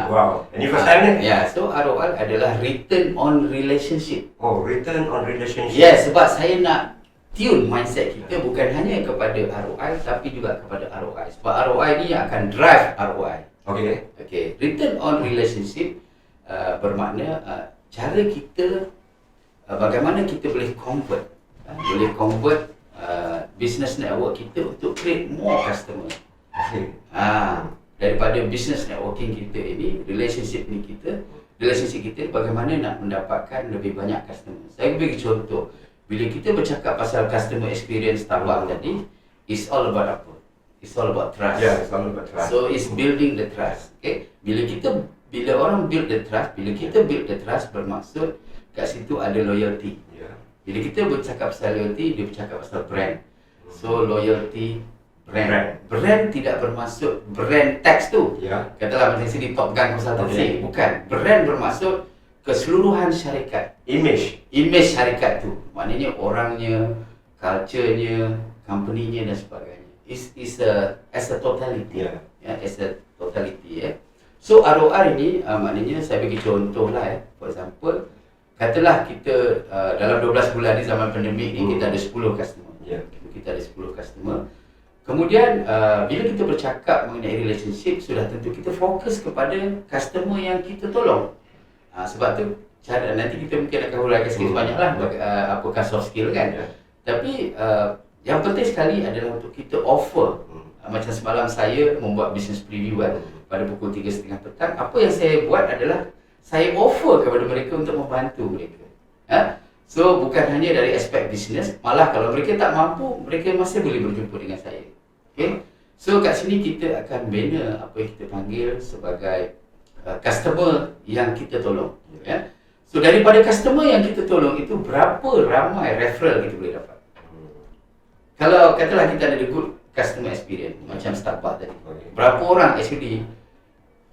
Wow. Ini first time ni? So ROR adalah return on relationship. Oh, return on relationship. Sebab saya nak tune mindset kita bukan hanya kepada ROI tapi juga kepada ROI. Sebab ROI ni yang akan drive ROI. Okay. Return on relationship bermakna cara kita, bagaimana kita boleh convert business network kita untuk create more customer. Daripada business networking kita ini, relationship kita bagaimana nak mendapatkan lebih banyak customer. Saya bagi contoh, bila kita bercakap pasal customer experience tambah tadi, it's all about apa? It's all about trust. It's all about trust. So it's building the trust. Okay? Bila orang build the trust, bila kita build the trust bermaksud kat situ ada loyalty. Bila kita bercakap pasal loyalty, dia bercakap pasal brand. So loyalty, brand. Brand tidak bermaksud brand tax tu. Katalah macam sini Top Gun consultancy. Bukan. Brand bermaksud keseluruhan syarikat. Image Syarikat tu, maknanya orangnya, culture-nya, company-nya dan sebagainya. Is as a totality. As a totality. So ROR ini maknanya saya bagi contoh lah. For example, katalah kita dalam 12 bulan ni zaman pandemik ni kita ada 10 customer. Kita ada 10 customer. Kemudian bila kita bercakap mengenai relationship, sudah tentu kita fokus kepada customer yang kita tolong. Sebab tu cara nanti kita mungkin akan huraikan sikit banyaklah apakah soft skill kan. Tapi yang penting sekali adalah untuk kita offer. Macam semalam saya membuat business preview pada pukul 3.30 petang. Apa yang saya buat adalah saya offer kepada mereka untuk membantu mereka. So bukan hanya dari aspek bisnes, malah kalau mereka tak mampu, mereka masih boleh berjumpa dengan saya. Okay? So kat sini kita akan bina apa yang kita panggil sebagai customer yang kita tolong. So daripada customer yang kita tolong itu, berapa ramai referral kita boleh dapat. Kalau katalah kita ada good customer experience macam Starbucks tadi, berapa orang actually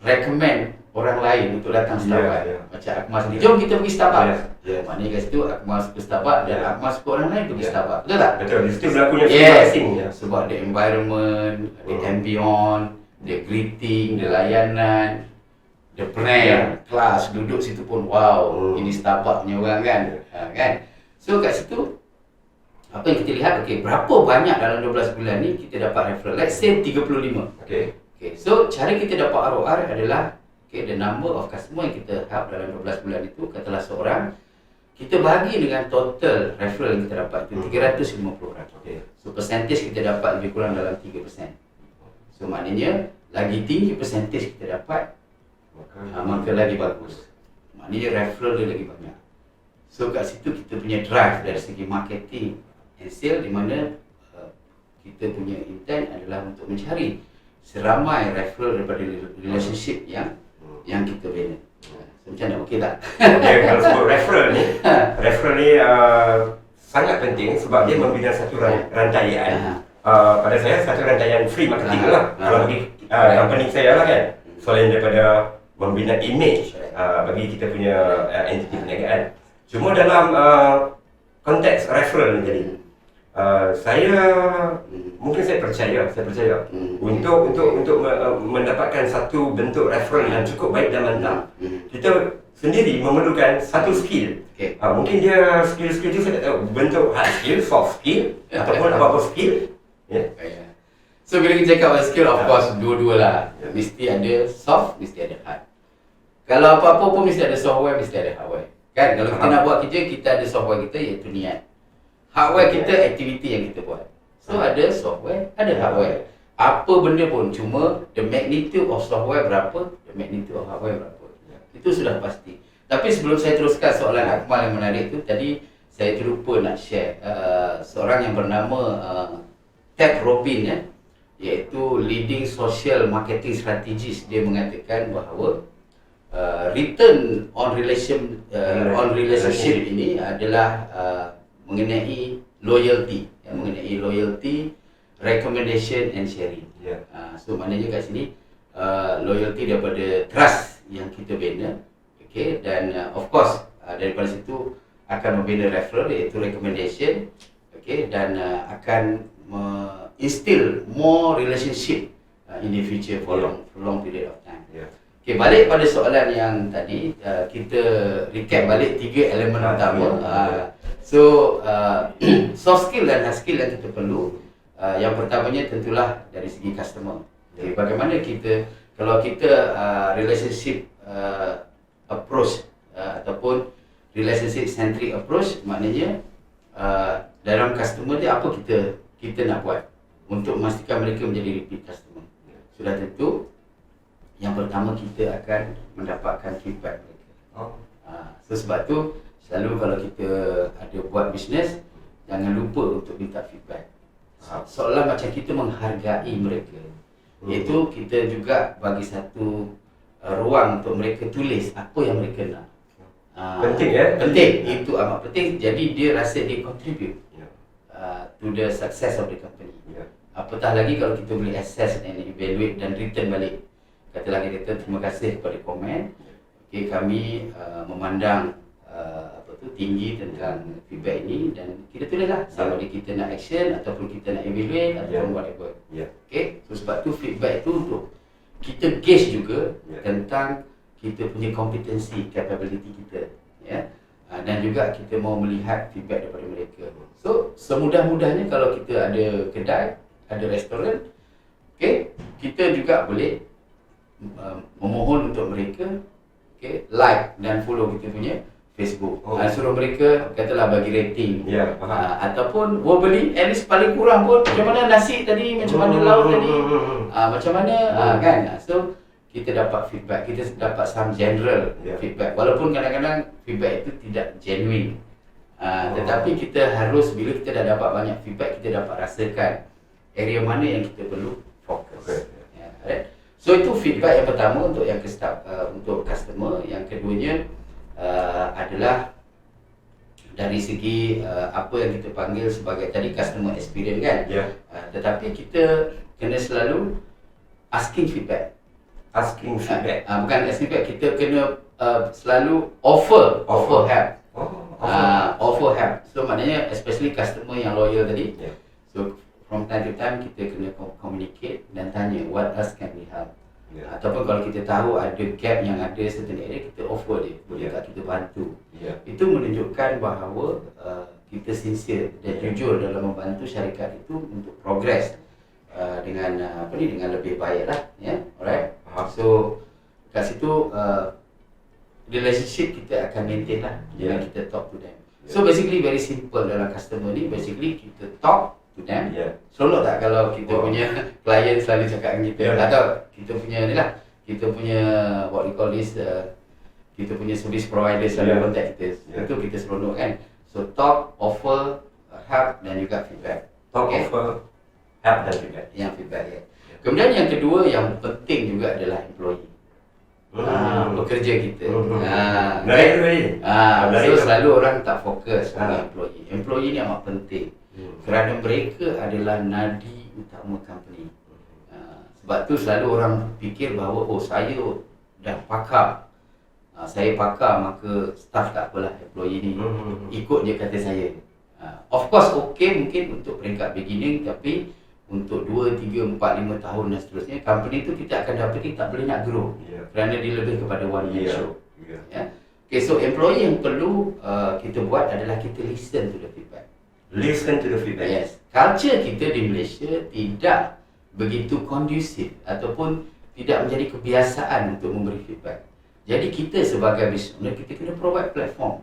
recommend orang lain untuk datang Starbucks. Macam Akmal sendiri, jom kita pergi Starbucks. Maknanya kat situ Akmal suka Starbucks dan Akmal suka orang lain pergi Starbucks. Betul tak? Betul, di situ berlakunya marketing. Sebab the environment, the ambient, the greeting, the layanan, the brand, kelas, duduk situ pun wow, ini Starbucks punya orang kan. Kan? So kat situ apa yang kita lihat, berapa banyak dalam 12 bulan ni kita dapat referral. Let's say 35. So cara kita dapat ROR adalah the number of customer yang kita help dalam 12 bulan itu, katalah seorang, kita bagi dengan total referral yang kita dapat itu 350 orang. So percentage kita dapat lebih kurang dalam 3%. So maknanya lagi tinggi percentage kita dapat, maka lagi bagus. Maknanya referral dia lagi banyak. So kat situ kita punya drive dari segi marketing and sale, di mana kita punya intent adalah untuk mencari seramai referral daripada relationship yang kita bina. So, macam mana, okey tak? Kalau sebut referral ni sangat penting sebab dia membina satu rantaian. Pada saya satu rantaian free marketing lah kalau bagi company saya lah kan. Selain daripada membina image bagi kita punya entiti perniagaan. Cuma dalam konteks referral ni jadi saya percaya untuk mendapatkan satu bentuk referral yang cukup baik dan mantap, kita sendiri memerlukan satu skill. Mungkin dia skill tu saya tak tahu bentuk hard skill, soft skill ataupun apa-apa skill. So bila kita cakap skill, of course dua-dua lah. Mesti ada soft, mesti ada hard. Kalau apa-apa pun mesti ada software, mesti ada hardware. Kan kalau kita nak buat kerja, kita ada software kita, iaitu niat. Hardware kita aktiviti yang kita buat. So ada software, ada hardware. Apa benda pun, cuma the magnitude of software berapa, the magnitude of hardware berapa. Itu sudah pasti. Tapi sebelum saya teruskan soalan Akmal yang menarik tu, tadi saya terlupa nak share seorang yang bernama Ted Robin, iaitu leading social marketing strategist. Dia mengatakan bahawa return on relationship ini adalah mengenai loyalty, recommendation and sharing. So maknanya kat sini loyalty daripada trust yang kita bina, dan of course daripada situ akan membina referral, iaitu recommendation, dan akan instill more relationship in the future for long period of time. Balik pada soalan yang tadi, kita recap balik 3 elemen utama. Soft skill dan hard skill yang kita perlu, yang pertamanya tentulah dari segi customer. Bagaimana kita, kalau kita relationship approach ataupun relationship centric approach, maknanya dalam customer dia apa kita nak buat untuk memastikan mereka menjadi repeat customer. Sudah tentu yang pertama kita akan mendapatkan feedback mereka. So sebab tu selalu kalau kita ada buat bisnes, jangan lupa untuk minta feedback. Seolah macam kita menghargai mereka. Iaitu kita juga bagi satu ruang untuk mereka tulis apa yang mereka nak. Penting ya? Penting, itu amat penting. Jadi dia rasa dia contribute to the success of the company. Apatah lagi kalau kita boleh assess and evaluate dan return balik. Katalah kita terima kasih kepada komen, okay, kami memandang tinggi tentang feedback ini dan kita tulislah sama ada kita nak action ataupun kita nak evaluate ataupun whatever. Okay, so sebab tu feedback tu untuk kita gauge juga tentang kita punya kompetensi, capability kita, ya. Dan juga kita mau melihat feedback daripada mereka. So semudah-mudahnya kalau kita ada kedai, ada restoran, okay, kita juga boleh memohon untuk mereka, okay, like dan follow kita punya Facebook. Suruh mereka katalah bagi rating. Ataupun verbally, at least paling kurang pun macam mana nasi tadi, macam mana lauk tadi, macam mana kan. So kita dapat feedback, kita dapat some general feedback. Walaupun kadang-kadang feedback itu tidak genuine. Tetapi kita harus, bila kita dah dapat banyak feedback, kita dapat rasakan area mana yang kita perlu fokus. Right? So itu feedback yang pertama untuk yang untuk customer. Yang keduanya adalah dari segi apa yang kita panggil sebagai tadi customer experience kan. Tetapi kita kena selalu asking feedback. Bukan asking feedback, kita kena selalu offer help. Offer help. So maknanya especially customer yang loyal tadi. So from time to time kita kena communicate dan tanya what else can we help. Ataupun kalau kita tahu ada gap yang ada certain area, kita offer dia, boleh tak kita bantu. Itu menunjukkan bahawa kita sincere dan jujur dalam membantu syarikat itu untuk progress dengan dengan lebih baik lah, ya. Alright. So kat situ relationship kita akan maintain lah dengan kita talk to them. So basically very simple dalam customer ni, basically kita talk to them. Seronok tak kalau kita punya client selalu cakap dengan kita, atau kita punya ni lah, kita punya what we call this, kita punya service provider selalu contact kita. Itu kita seronok kan. So talk, offer, help dan juga feedback. Offer, help dan feedback. Yang feedback, ya. Kemudian yang kedua yang penting juga adalah employee. Pekerja kita. So selalu orang tak fokus pada employee. Employee ni amat penting. Kerana mereka adalah nadi utama company. Sebab tu selalu orang fikir bahawa saya dah pakar, saya pakar maka staff tak apalah, employee ni ikut je kata saya. Of course mungkin untuk peringkat beginning, tapi untuk 2, 3, 4, 5 tahun dan seterusnya, company tu kita akan dapati tak boleh nak grow kerana dia lebih kepada one man show. Okay, so employee yang perlu kita buat adalah kita listen to the feedback. Yes. Culture kita di Malaysia tidak begitu kondusif ataupun tidak menjadi kebiasaan untuk memberi feedback. Jadi kita sebagai business owner, kita kena provide platform.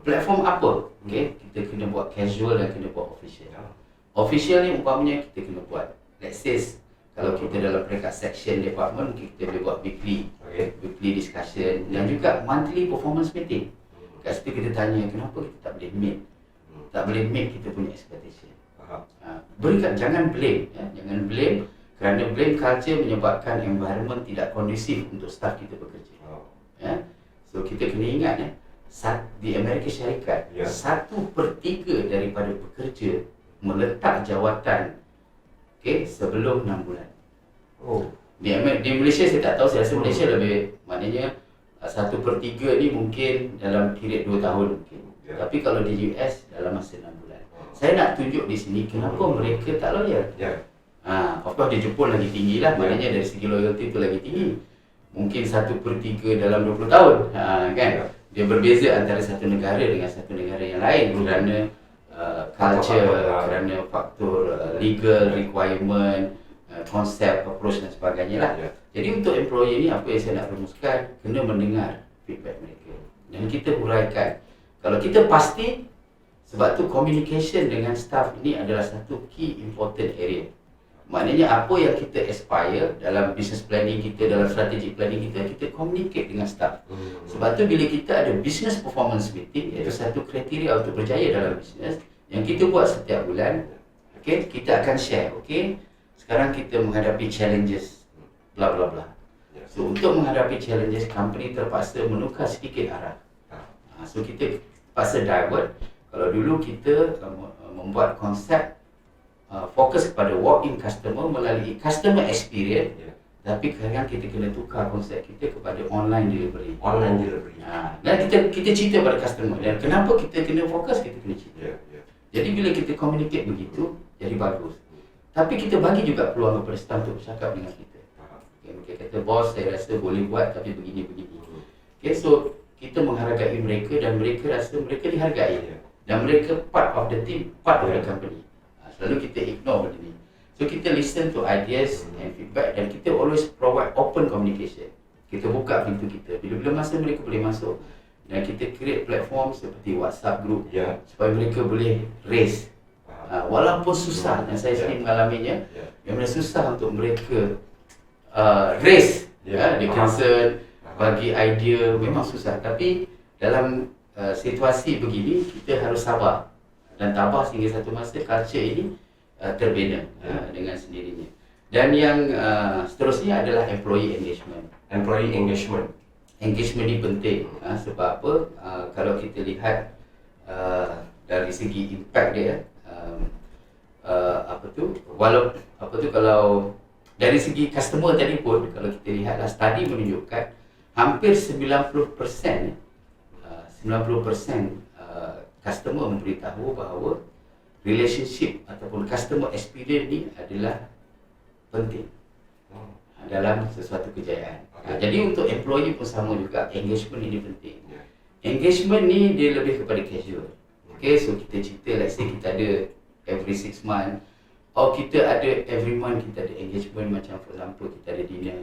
Platform apa? Okay, kita kena buat casual dan kena buat official. Official ni umpamanya kita kena buat, let's say kalau kita dalam peringkat section department, kita boleh buat weekly discussion dan juga monthly performance meeting. Kat situ kita tanya kenapa kita tak boleh meet kita punya expectation. Berikan, jangan blame, jangan blame, kerana blame culture menyebabkan environment tidak kondusif untuk staff kita bekerja. So kita kena ingat di Amerika Syarikat 1/3 daripada pekerja meletak jawatan sebelum 6 bulan. Di Malaysia saya tak tahu, saya rasa Malaysia lebih, maknanya 1/3 ni mungkin dalam period 2 tahun mungkin. Tapi kalau di US dalam masa 6 bulan. Saya nak tunjuk di sini kenapa mereka tak loyal. Of course di Jepun lagi tinggi lah, maknanya dari segi loyalty tu lagi tinggi. Mungkin 1/3 dalam 20 tahun, kan? Dia berbeza antara satu negara dengan satu negara yang lain kerana culture, kerana faktor legal requirement, konsep, approach dan sebagainya lah. Jadi untuk employee ni, apa yang saya nak rumuskan, kena mendengar feedback mereka dan kita huraikan. Kalau kita pasti, sebab tu communication dengan staff ini adalah satu key important area. Maknanya apa yang kita aspire dalam business planning kita, dalam strategic planning kita communicate dengan staff. Sebab tu bila kita ada business performance meeting, iaitu satu kriteria untuk berjaya dalam business yang kita buat setiap bulan, kita akan share, sekarang kita menghadapi challenges bla bla bla. So untuk menghadapi challenges, company terpaksa menukar sedikit arah. So kita terpaksa divert. Kalau dulu kita membuat konsep fokus kepada walk-in customer melalui customer experience, Tapi sekarang kita kena tukar konsep kita kepada online delivery. Online delivery. Dan kita cerita pada customer. Dan kenapa kita kena fokus, kita kena cerita. Jadi bila kita communicate begitu, jadi bagus. Tapi kita bagi juga peluang kepada staff untuk bercakap dengan kita. Mereka kata, bos saya rasa boleh buat tapi begini-begini. So kita menghargai mereka dan mereka rasa mereka dihargai. Dan mereka part of the team, part of the company. Selalu kita ignore benda ni. So kita listen to ideas and feedback dan kita always provide open communication. Kita buka pintu kita. Bila-bila masa mereka boleh masuk. Dan kita create platform seperti WhatsApp group supaya mereka boleh raise. Walaupun susah, dan saya sendiri mengalaminya, memang susah untuk mereka raise dia concern, bagi idea, memang susah. Tapi dalam situasi begini, kita harus sabar dan tabah sehingga satu masa culture ini terbina dengan sendirinya. Dan yang seterusnya adalah employee engagement. Employee engagement. Engagement ni penting sebab apa? Kalau kita lihat dari segi impact dia, kalau dari segi customer tadi pun, kalau kita lihatlah study menunjukkan hampir 90% customer memberitahu bahawa relationship ataupun customer experience ni adalah penting dalam sesuatu kejayaan. Jadi untuk employee pun sama juga, engagement ini penting. Engagement ni dia lebih kepada casual. So kita cerita, let's say kita ada every 6 months, or kita ada every month, kita ada engagement, macam for example kita ada dinner.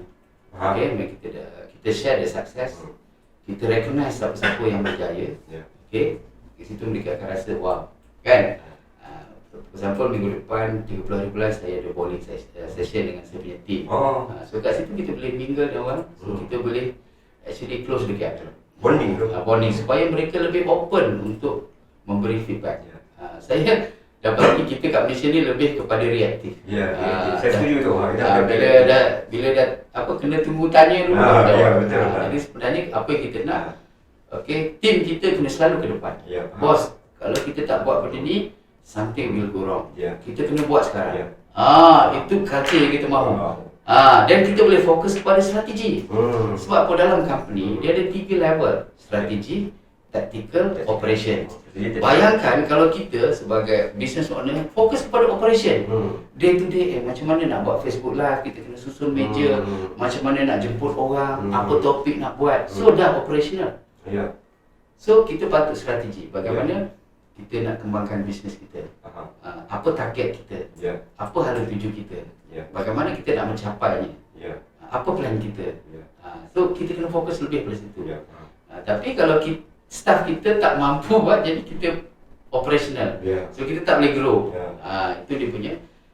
Kita share the success, kita recognize siapa-siapa yang berjaya. Di situ mereka akan rasa wow, kan? For example minggu depan 30 hari bulan saya ada bowling session dengan saya punya team. So kat situ kita boleh mingle dengan orang. So kita boleh actually close the gap. Bonding tu. Bonding supaya mereka lebih open untuk memberi feedback. Saya dapat lagi kita kat Malaysia ni lebih kepada reaktif. Saya setuju tu. Bila dah kena tunggu tanya dulu. Betul. Jadi sebenarnya apa yang kita nak, team kita kena selalu ke depan. Bos, kalau kita tak buat benda ni, something will go wrong. Kita kena buat sekarang. Itu culture yang kita mahu. Dan kita boleh fokus kepada strategi. Sebab apa, dalam company dia ada 3 level: strategi, tactical, operation. Bayangkan kalau kita sebagai business owner fokus kepada operation, day to day, macam mana nak buat Facebook live, kita kena susun meja, macam mana nak jemput orang, apa topik nak buat. So dah operational. So kita patut strategi bagaimana kita nak kembangkan bisnes kita. Apa target kita, apa haluan tuju kita, bagaimana kita nak mencapainya, apa plan kita. So kita kena fokus lebih pada situ. Tapi kalau staff kita tak mampu buat, jadi kita operational. So kita tak boleh grow. Itu dia punya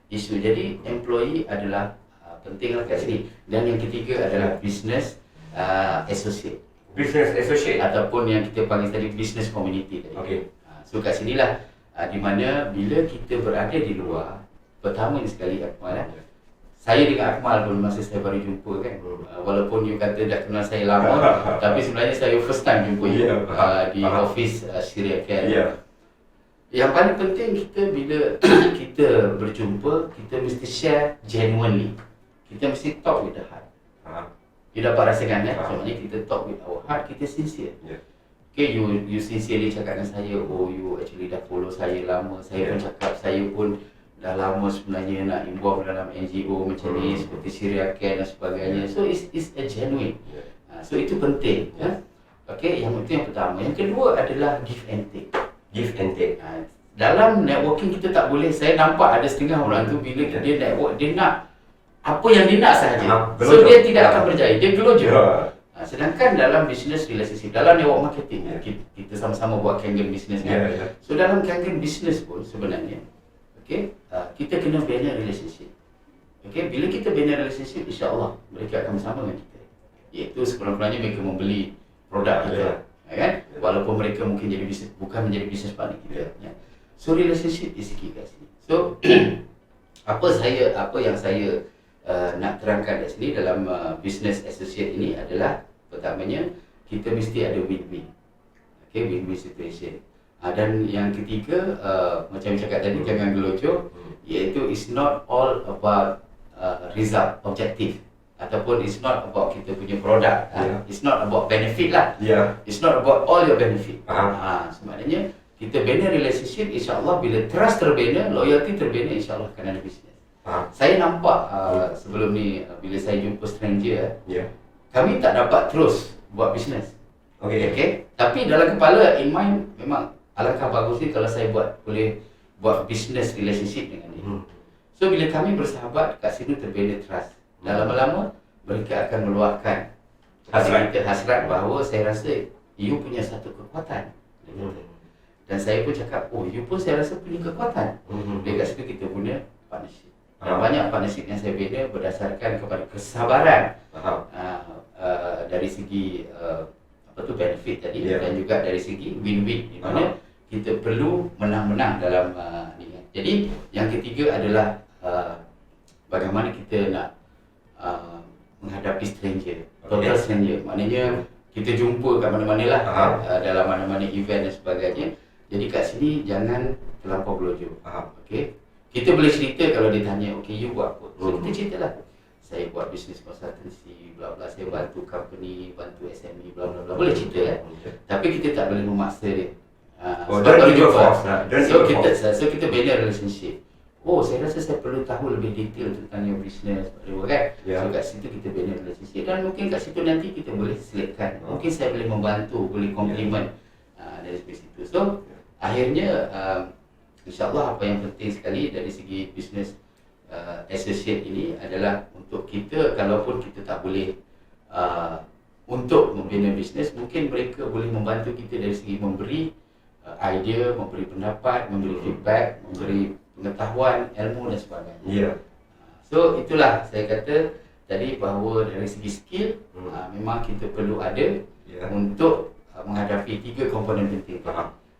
isu. Jadi employee adalah penting lah kat sini. Dan yang ketiga adalah business associate. Business associate ataupun yang kita panggil tadi business community tadi. So kat sinilah di mana bila kita berada di luar, pertama sekali Akmal, saya dengan Akmal pun masa saya baru jumpa kan, walaupun you kata dah kenal saya lama, tapi sebenarnya saya first time jumpa you di office Syria kan. Yang paling penting kita bila kita berjumpa, kita mesti share genuinely. Kita mesti talk with the heart. You dapat rasakan kan? Maksudnya kita talk with our heart, kita sincere. You sincerely cakap dengan saya, you actually dah follow saya lama. Saya pun cakap, saya pun dah lama sebenarnya nak involve dalam NGO macam ni, seperti Syria Care dan sebagainya. So it's a genuine. So itu penting. Yang itu yang pertama. Yang kedua adalah give and take. Give and take. Dalam networking kita tak boleh, saya nampak ada setengah orang tu bila dia network, dia nak apa yang dia nak sahaja. So dia tidak akan berjaya, dia gelojoh. Sedangkan dalam business relationship, dalam network marketing, kita sama-sama buat Kangen business kan. So dalam Kangen business pun sebenarnya, kita kena bina relationship. Bila kita bina relationship, insya-Allah mereka akan bersama dengan kita. Iaitu sekurang-kurangnya mereka membeli produk kita, kan? Walaupun mereka mungkin jadi bisnes, bukan menjadi bisnes partner kita. So relationship is key kat sini. So apa yang saya nak terangkan kat sini dalam business associate ini adalah, pertamanya kita mesti ada win-win. Win-win situation. Dan yang ketiga, macam cakap tadi, jangan gelojoh, iaitu it's not all about result, objektif. ataupun it's not about kita punya produk. It's not about benefit lah. It's not about all your benefit. Sebenarnya kita bina relationship, insya-Allah bila trust terbina, loyalty terbina, insya-Allah akan ada bisnes. Saya nampak sebelum ni bila saya jumpa stranger, kami tak dapat terus buat bisnes. Okay. Tapi dalam kepala, in mind, memang alangkah bagusnya kalau saya boleh buat business relationship dengan dia. So bila kami bersahabat, kat sini terbina trust. Dan lama-lama mereka akan meluahkan hasrat bahawa saya rasa you punya satu kekuatan. Dan saya pun cakap, oh you pun saya rasa punya kekuatan. Dekat situ kita punya partnership. Dan banyak partnership yang saya bina berdasarkan kepada kesabaran dari segi benefit tadi, dan juga dari segi win-win, di mana kita perlu menang-menang dalam ni. Jadi yang ketiga adalah bagaimana kita nak menghadapi stranger, total stranger. Maknanya kita jumpa kat mana-mana lah, dalam mana-mana event dan sebagainya. Jadi kat sini jangan terlampau gelojoh. Okay? Kita boleh cerita kalau dia tanya, okay you buat apa? So kita cerita lah. Saya buat business consultancy, bla bla, saya bantu company, bantu SME, bla bla bla. Boleh cerita kan? Tapi kita tak boleh memaksa dia. Don't force lah. So kita bina relationship. Oh, saya rasa saya perlu tahu lebih detail tentang your business, kan? So kat situ kita bina relationship, dan mungkin kat situ nanti kita boleh selitkan. Mungkin saya boleh membantu, boleh compliment dari situ. So akhirnya insya-Allah apa yang penting sekali dari segi business associate ini adalah untuk kita, kalaupun kita tak boleh untuk membina bisnes, mungkin mereka boleh membantu kita dari segi memberi idea, memberi pendapat, memberi feedback, memberi pengetahuan, ilmu dan sebagainya. So itulah saya kata tadi bahawa dari segi skill memang kita perlu ada untuk menghadapi 3 komponen penting.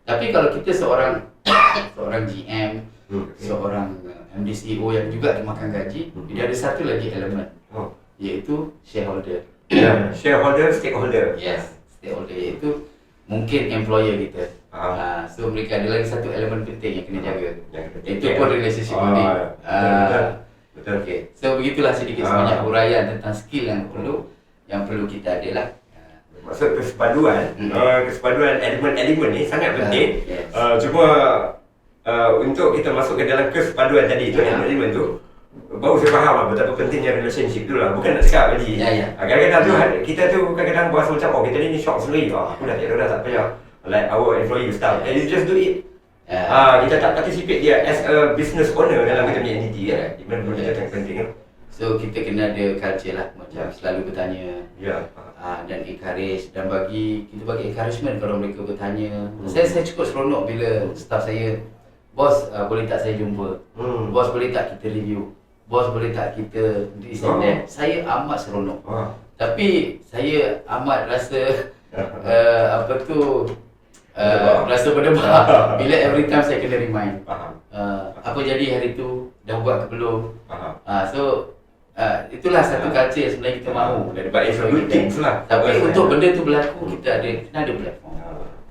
Tapi kalau kita seorang GM, seorang MD CEO yang juga dimakan gaji, dia ada satu lagi elemen, iaitu shareholder. Shareholder, stakeholder. Yes, stakeholder iaitu mungkin employer kita. So mereka ada lagi satu elemen penting yang kena jaga. Itu pun relationship building. Betul. Okay. So begitulah sedikit sebanyak huraian tentang skill yang perlu kita ada lah. Maksud kesepaduan, kesepaduan elemen-elemen ni sangat penting. Cuma untuk kita masuk ke dalam kesepaduan tadi tu, elemen tu, baru saya faham betapa pentingnya relationship tu lah. Bukan nak cakap lagi. Kadang-kadang tu kita tu kadang-kadang berasa macam, oh kita ni shock sendiri. Aku dah tak payah. Like our employee staff, and you just do it. Kita tak participate dia as a business owner dalam kita punya entity kan. Di mana benda yang penting kan. So kita kena ada culture lah, macam selalu bertanya, dan encourage, dan kita bagi encouragement kalau mereka bertanya. Saya cukup seronok bila staff saya, bos boleh tak saya jumpa, bos boleh tak kita review, bos boleh tak kita design that. Saya amat seronok. Tapi saya amat rasa rasa berdebar bila every time saya kena remind. Apa jadi hari tu, dah buat ke belum? So itulah satu culture yang sebenarnya kita mahu daripada things lah. Tapi untuk benda tu berlaku, kita kena ada platform,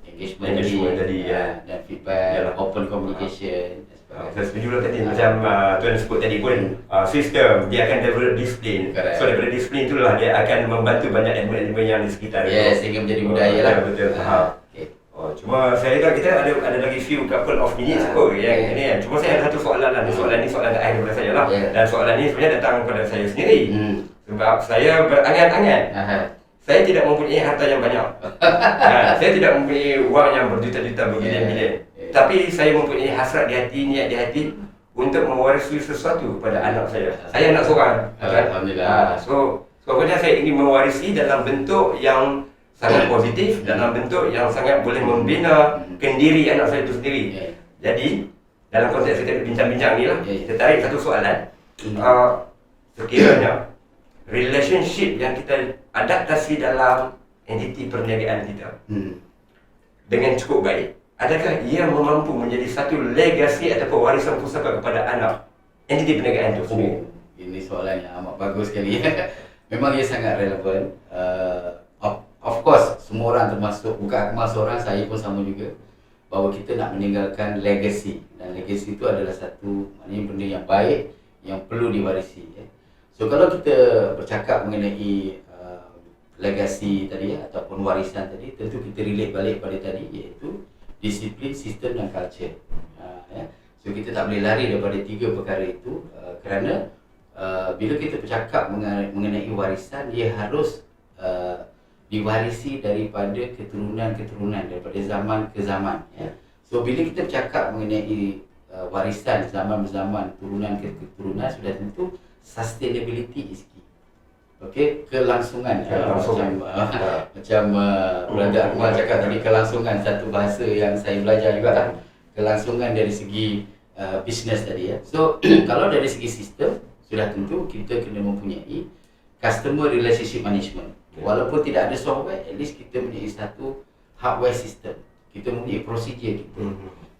engagement tadi, dan feedback, open communication. Saya setuju lah tadi, macam Tuan sebut tadi pun, sistem dia akan develop disiplin. So daripada disiplin itulah dia akan membantu banyak elemen-elemen yang di sekitar. Sehingga menjadi budaya lah. Betul. Cuma saya tahu kita ada lagi few couple of minutes kot yang ni kan. Cuma saya ada satu soalan lah. Soalan terakhir daripada saya lah. Dan soalan ni sebenarnya datang kepada saya sendiri. Sebab saya berangan-angan. Saya tidak mempunyai harta yang banyak. Saya tidak mempunyai wang yang berjuta-juta, berbilion-bilion. Tapi saya mempunyai hasrat di hati, niat di hati untuk mewarisi sesuatu kepada anak saya. Saya anak seorang. Alhamdulillah. So kemudian saya ingin mewarisi dalam bentuk yang sangat positif, dalam bentuk yang sangat boleh membina kendiri anak saya itu sendiri. Jadi dalam konteks kita bincang-bincang ni lah, kita tarik satu soalan. Sekiranya relationship yang kita adaptasi dalam entiti perniagaan kita dengan cukup baik, adakah ia mampu menjadi satu legasi ataupun warisan pusaka kepada anak entiti perniagaan itu sendiri? Ini soalan yang amat bagus sekali. Memang ia sangat relevan. Of course, semua orang termasuk, bukan aku seorang, saya pun sama juga, bahawa kita nak meninggalkan legacy. Dan legacy itu adalah satu, maknanya benda yang baik yang perlu diwarisi. So kalau kita bercakap mengenai legasi tadi ataupun warisan tadi, tentu kita relate balik pada tadi, iaitu disiplin, sistem dan culture. So kita tak boleh lari daripada tiga perkara itu, kerana bila kita bercakap mengenai warisan, dia harus diwarisi daripada keturunan-keturunan, daripada zaman ke zaman. So bila kita bercakap mengenai warisan zaman berzaman, turunan ke keturunan, sudah tentu sustainability is key. Okey, kelangsungan. Macam Brother Akmal cakap tadi, kelangsungan, satu bahasa yang saya belajar juga lah. Kelangsungan dari segi bisnes tadi. So kalau dari segi sistem, sudah tentu kita kena mempunyai customer relationship management. Walaupun tidak ada software, at least kita mempunyai satu hardware system. Kita mempunyai prosedur kita.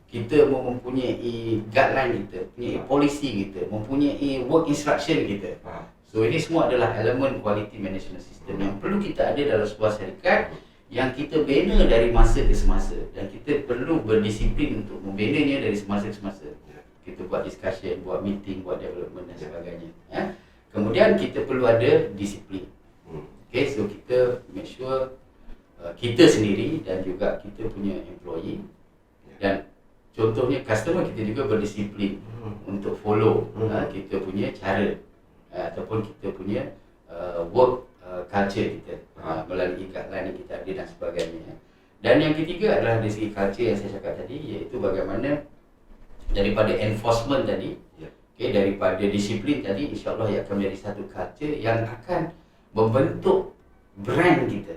Kita mempunyai guideline kita, mempunyai polisi kita, mempunyai work instruction kita. So ini semua adalah elemen quality management system yang perlu kita ada dalam sebuah syarikat yang kita bina dari masa ke semasa, dan kita perlu berdisiplin untuk membinanya dari semasa ke semasa. Kita buat discussion, buat meeting, buat development dan sebagainya. Kemudian kita perlu ada disiplin. Okay, so kita make sure kita sendiri dan juga kita punya employee, dan contohnya customer kita juga berdisiplin untuk follow kita punya cara ataupun kita punya work culture kita melalui guideline yang kita ada dan sebagainya. Dan yang ketiga adalah dari segi culture yang saya cakap tadi, iaitu bagaimana daripada enforcement tadi, okay, daripada disiplin tadi, insyaAllah ia akan menjadi satu culture yang akan membentuk brand kita,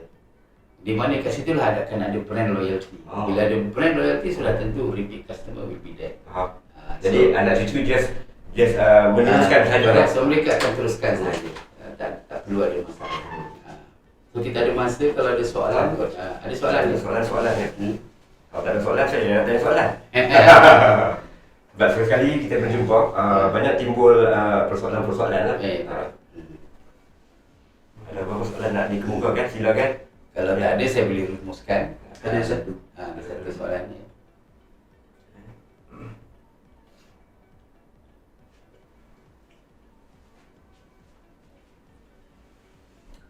di mana kat situ lah akan ada brand loyalty. Bila ada brand loyalty, sudah tentu repeat customer will be there. Jadi anak cucu just meneruskan saja. So mereka akan teruskan saja. Tak perlu ada masalah. So kita ada masa kalau ada soalan. Ada soalan ni? Soalan ya. Kalau tak ada soalan, saya nak tanya soalan. Sebab sekali kita berjumpa, banyak timbul persoalan-persoalan lah. Ada apa soalan nak dikemukakan? Silakan. Kalau tak ada, saya boleh rumuskan. Ada satu. Satu soalan ni.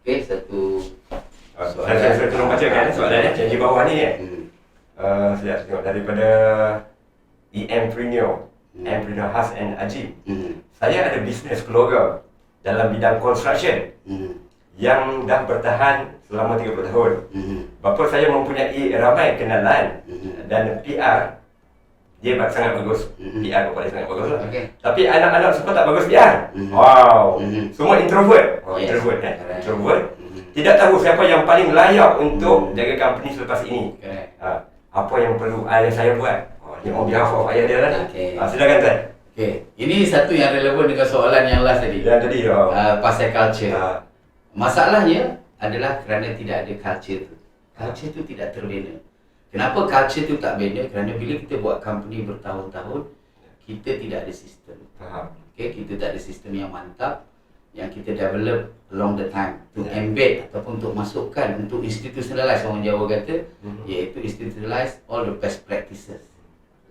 Okey, satu soalan. Saya tolong bacakan soalannya di bawah ni. Saya tengok daripada Empreneur Hassan Ajib. Saya ada bisnes keluarga dalam bidang construction yang dah bertahan selama 30 tahun. Bapa saya mempunyai ramai kenalan dan PR dia sangat bagus. PR bapa dia sangat bagus lah. Tapi anak-anak semua tak bagus PR. Wow. Semua introvert. Introvert. Tidak tahu siapa yang paling layak untuk jaga company selepas ini. Apa yang perlu ayah saya buat? Ini on behalf of ayah dia lah. Silakan Tuan. Ini satu yang relevan dengan soalan yang last tadi. Yang tadi pasal culture. Masalahnya adalah kerana tidak ada culture tu. Culture tu tidak terbina. Kenapa culture tu tak bina? Kerana bila kita buat company bertahun-tahun, kita tidak ada sistem. Kita tak ada sistem yang mantap yang kita develop along the time to embed ataupun untuk masukkan, untuk institutionalize, orang Jawa kata, iaitu institutionalize all the best practices,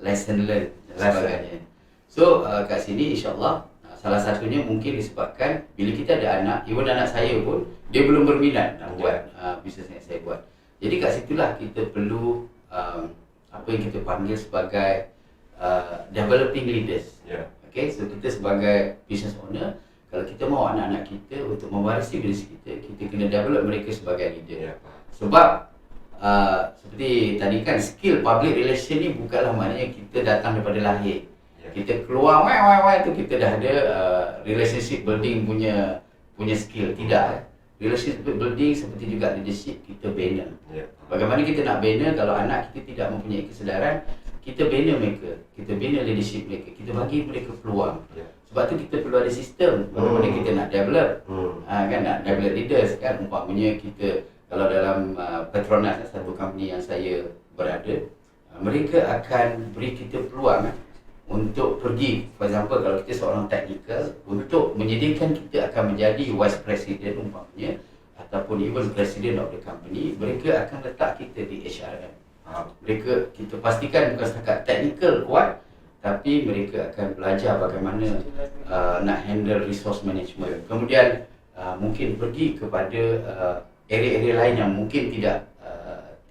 lesson learned dan sebagainya. So kat sini insyaAllah salah satunya mungkin disebabkan bila kita ada anak, even anak saya pun dia belum berminat nak buat bisnes yang saya buat. Jadi kat situlah kita perlu apa yang kita panggil sebagai developing leaders. Okay, so kita sebagai business owner, kalau kita mahu anak-anak kita untuk mewarisi bisnes kita, kita kena develop mereka sebagai leader. Sebab seperti tadi kan, skill public relation ni bukanlah maknanya kita datang daripada lahir. Kita keluar tu kita dah ada relationship building punya skill. Tidak. Relationship building seperti juga leadership kita bina. Bagaimana kita nak bina kalau anak kita tidak mempunyai kesedaran, kita bina mereka, kita bina leadership mereka, kita bagi mereka peluang. Sebab tu kita perlu ada sistem bagaimana kita nak develop, kan, nak develop leaders kan. Umpamanya kita kalau dalam Petronas, satu company yang saya berada, mereka akan beri kita peluang untuk pergi, for example kalau kita seorang technical, untuk menyediakan kita akan menjadi vice president umpamanya, ataupun even president of the company, mereka akan letak kita di HRM. Mereka, kita pastikan bukan setakat technical kuat, tapi mereka akan belajar bagaimana nak handle resource management. Kemudian mungkin pergi kepada area-area lain yang mungkin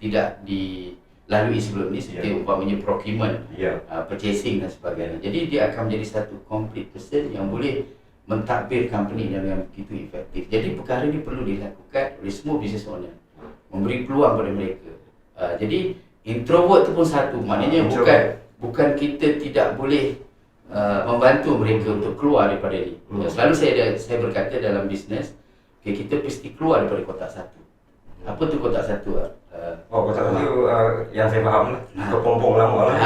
tidak dilalui sebelum ni, seperti umpamanya procurement, purchasing dan sebagainya. Jadi dia akan menjadi satu complete person yang boleh mentadbir company dengan begitu efektif. Jadi perkara ini perlu dilakukan oleh semua business owner, memberi peluang kepada mereka. Jadi introvert tu pun satu, maknanya bukan kita tidak boleh membantu mereka untuk keluar daripada ni. Selalu saya berkata dalam bisnes, kita mesti keluar daripada kotak satu. Apa tu kotak satu? Kotak satu yang saya faham lah, kepompong lama lah.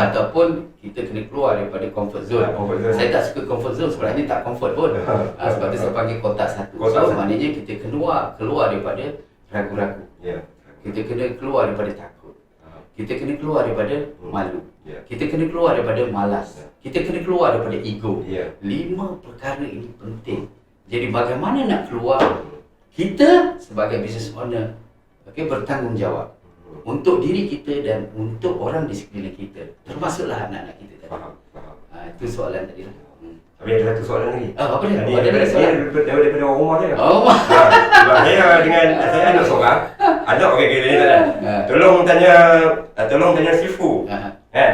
Ataupun kita kena keluar daripada comfort zone. Saya tak suka comfort zone, sebenarnya tak comfort pun. Sebab tu saya panggil kotak satu. So maknanya kita keluar daripada ragu-ragu. Kita kena keluar daripada takut. Kita kena keluar daripada malu. Kita kena keluar daripada malas. Kita kena keluar daripada ego. 5 perkara ini penting. Jadi bagaimana nak keluar? Kita sebagai business owner bertanggungjawab untuk diri kita dan untuk orang di sekeliling kita, termasuklah anak-anak kita tadi. Itu soalan tadi lah. Tapi ada satu soalan lagi. Apa dia? Daripada orang rumah saya. Sebab saya dengan saya anak seorang, anak ni tak ada. Tolong tanya Sifu. Kan?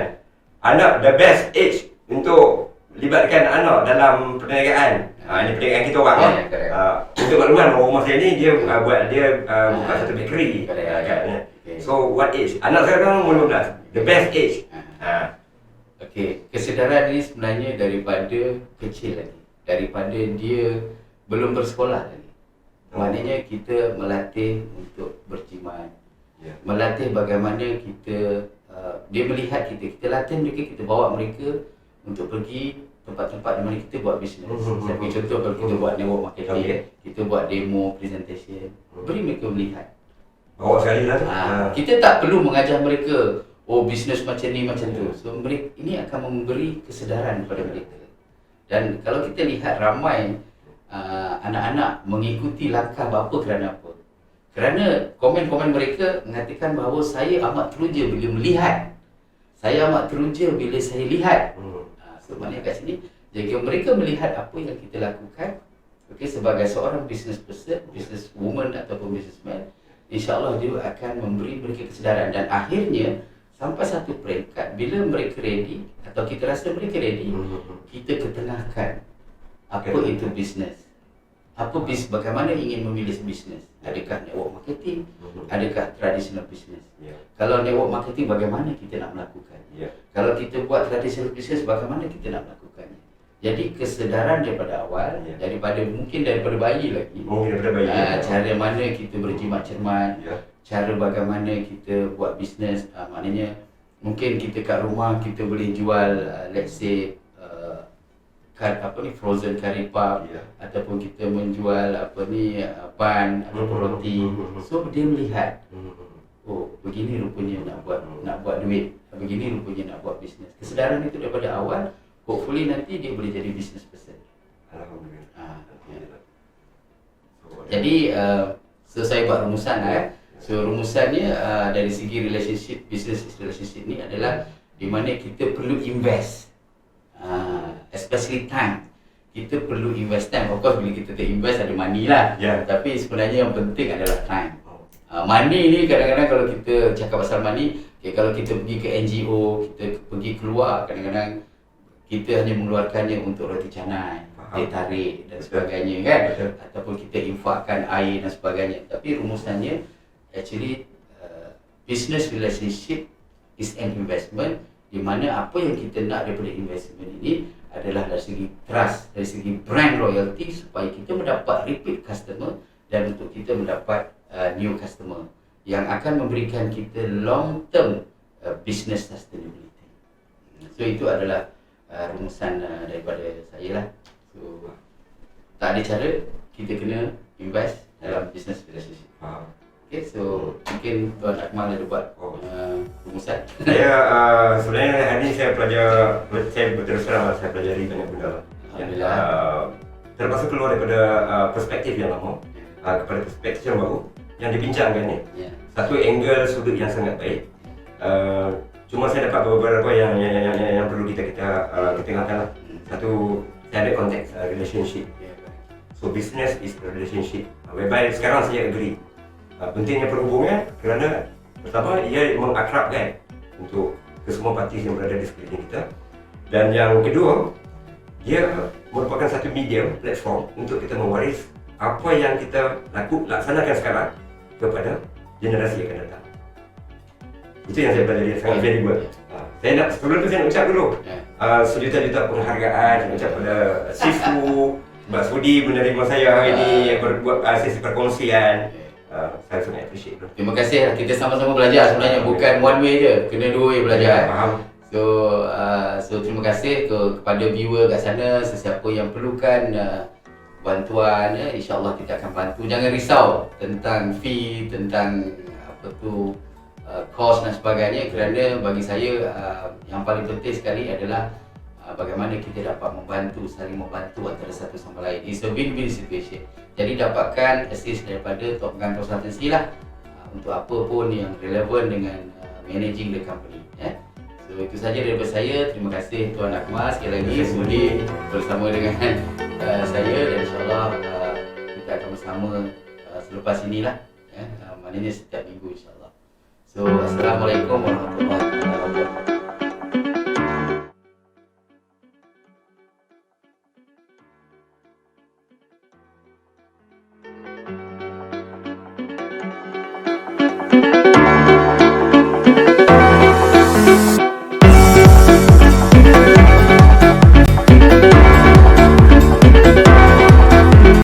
Anak the best age untuk libatkan anak dalam perniagaan. Ini perniagaan kita orang kan. Untuk makluman, orang rumah saya ni dia buka satu bakery. So what age? Anak saya kan umur 15. The best age. Kesedaran ini sebenarnya daripada kecil lagi. Daripada dia belum bersekolah lagi. Maknanya kita melatih untuk berjimat. Melatih bagaimana kita dia melihat kita latih mereka, kita bawa mereka untuk pergi tempat-tempat di mana kita buat bisnes. Saya bagi contoh, kalau kita buat network marketing, kita buat demo, presentation, beri mereka melihat. Bawa sekali lah. Kita tak perlu mengajar mereka, bisnes macam ni, macam tu. So mereka ini akan memberi kesedaran kepada mereka. Dan kalau kita lihat ramai anak-anak mengikuti langkah bapa kerana apa? Kerana komen-komen mereka mengatakan bahawa saya amat teruja bila melihat. Saya amat teruja bila saya lihat. So maknanya kat sini, jika mereka melihat apa yang kita lakukan, sebagai seorang business person, business woman ataupun businessman, insya-Allah dia akan memberi mereka kesedaran. Dan akhirnya sampai satu peringkat, bila mereka ready atau kita rasa mereka ready, kita ketengahkan apa itu bisnes. Bagaimana ingin memilih bisnes? Adakah network marketing? Adakah traditional business? Kalau network marketing, bagaimana kita nak melakukan? Kalau kita buat traditional business, bagaimana kita nak melakukannya? Jadi kesedaran daripada awal, daripada bayi lagi. Cara mana kita berjimat cermat, cara bagaimana kita buat bisnes. Maknanya mungkin kita kat rumah kita boleh jual let's say frozen curry puff, ataupun kita menjual pan ataupun roti. So dia melihat, begini rupanya nak buat duit, begini rupanya nak buat bisnes. Kesedaran itu daripada awal, hopefully nanti dia boleh jadi business person. Alhamdulillah. Jadi so saya buat rumusan So rumusannya dari segi relationship, business relationship ni adalah di mana kita perlu invest, especially time. Kita perlu invest time. Of course bila kita invest ada money lah, tapi sebenarnya yang penting adalah time. Money ni kadang-kadang kalau kita cakap pasal money, kalau kita pergi ke NGO, kita pergi keluar, kadang-kadang kita hanya mengeluarkannya untuk roti canai, teh tarik dan sebagainya kan, ataupun kita infakkan air dan sebagainya. Tapi rumusannya actually business relationship is an investment, di mana apa yang kita nak daripada investment ini adalah dari segi trust, dari segi brand loyalty, supaya kita mendapat repeat customer dan untuk kita mendapat new customer yang akan memberikan kita long term business sustainability. So itu adalah rumusan daripada saya lah. So tak ada cara, kita kena invest dalam business relationship. So mungkin Tuan Akmal ada buat rumusan. Saya sebenarnya hari ini saya berterus terang saya pelajari banyak benda. Alhamdulillah. Terpaksa keluar daripada perspektif yang lama kepada perspektif yang baru yang dibincangkan ni. Satu angle sudut yang sangat baik. Cuma saya dapat beberapa yang perlu kita tengahkan lah. Satu, saya ada konteks relationship. So business is a relationship. Whereby sekarang saya agree. Pentingnya perhubungan kerana pertama ia mengakrabkan untuk kesemua parti yang berada di sekeliling kita. Dan yang kedua, dia merupakan satu medium, platform untuk kita mewaris apa yang kita laksanakan sekarang kepada generasi yang akan datang. Itu yang saya belajar, sangat valuable. Saya nak, sebelum tu saya nak ucap dulu sejuta-juta penghargaan saya ucap pada Sifu, Mbak Sudi menerima saya hari ini, buat sesi perkongsian. Saya sangat appreciate tu. Terima kasih, kita sama-sama belajar sebenarnya, bukan one way je, kena dua way belajar. Faham. So terima kasih kepada viewer kat sana, sesiapa yang perlukan bantuan, insya-Allah kita akan bantu. Jangan risau tentang fee, tentang apa tu kos dan sebagainya, kerana bagi saya yang paling penting sekali adalah bagaimana kita dapat membantu, saling membantu antara satu sama lain. It's a win-win situation. Jadi dapatkan assist daripada Top Gun Consultancy lah untuk apa pun yang relevan dengan managing the company. So itu saja daripada saya. Terima kasih Tuan Akmal sekali lagi sudi bersama dengan saya, dan insyaAllah kita akan bersama selepas inilah, maknanya setiap minggu insyaAllah. So Assalamualaikum warahmatullahi wabarakatuh.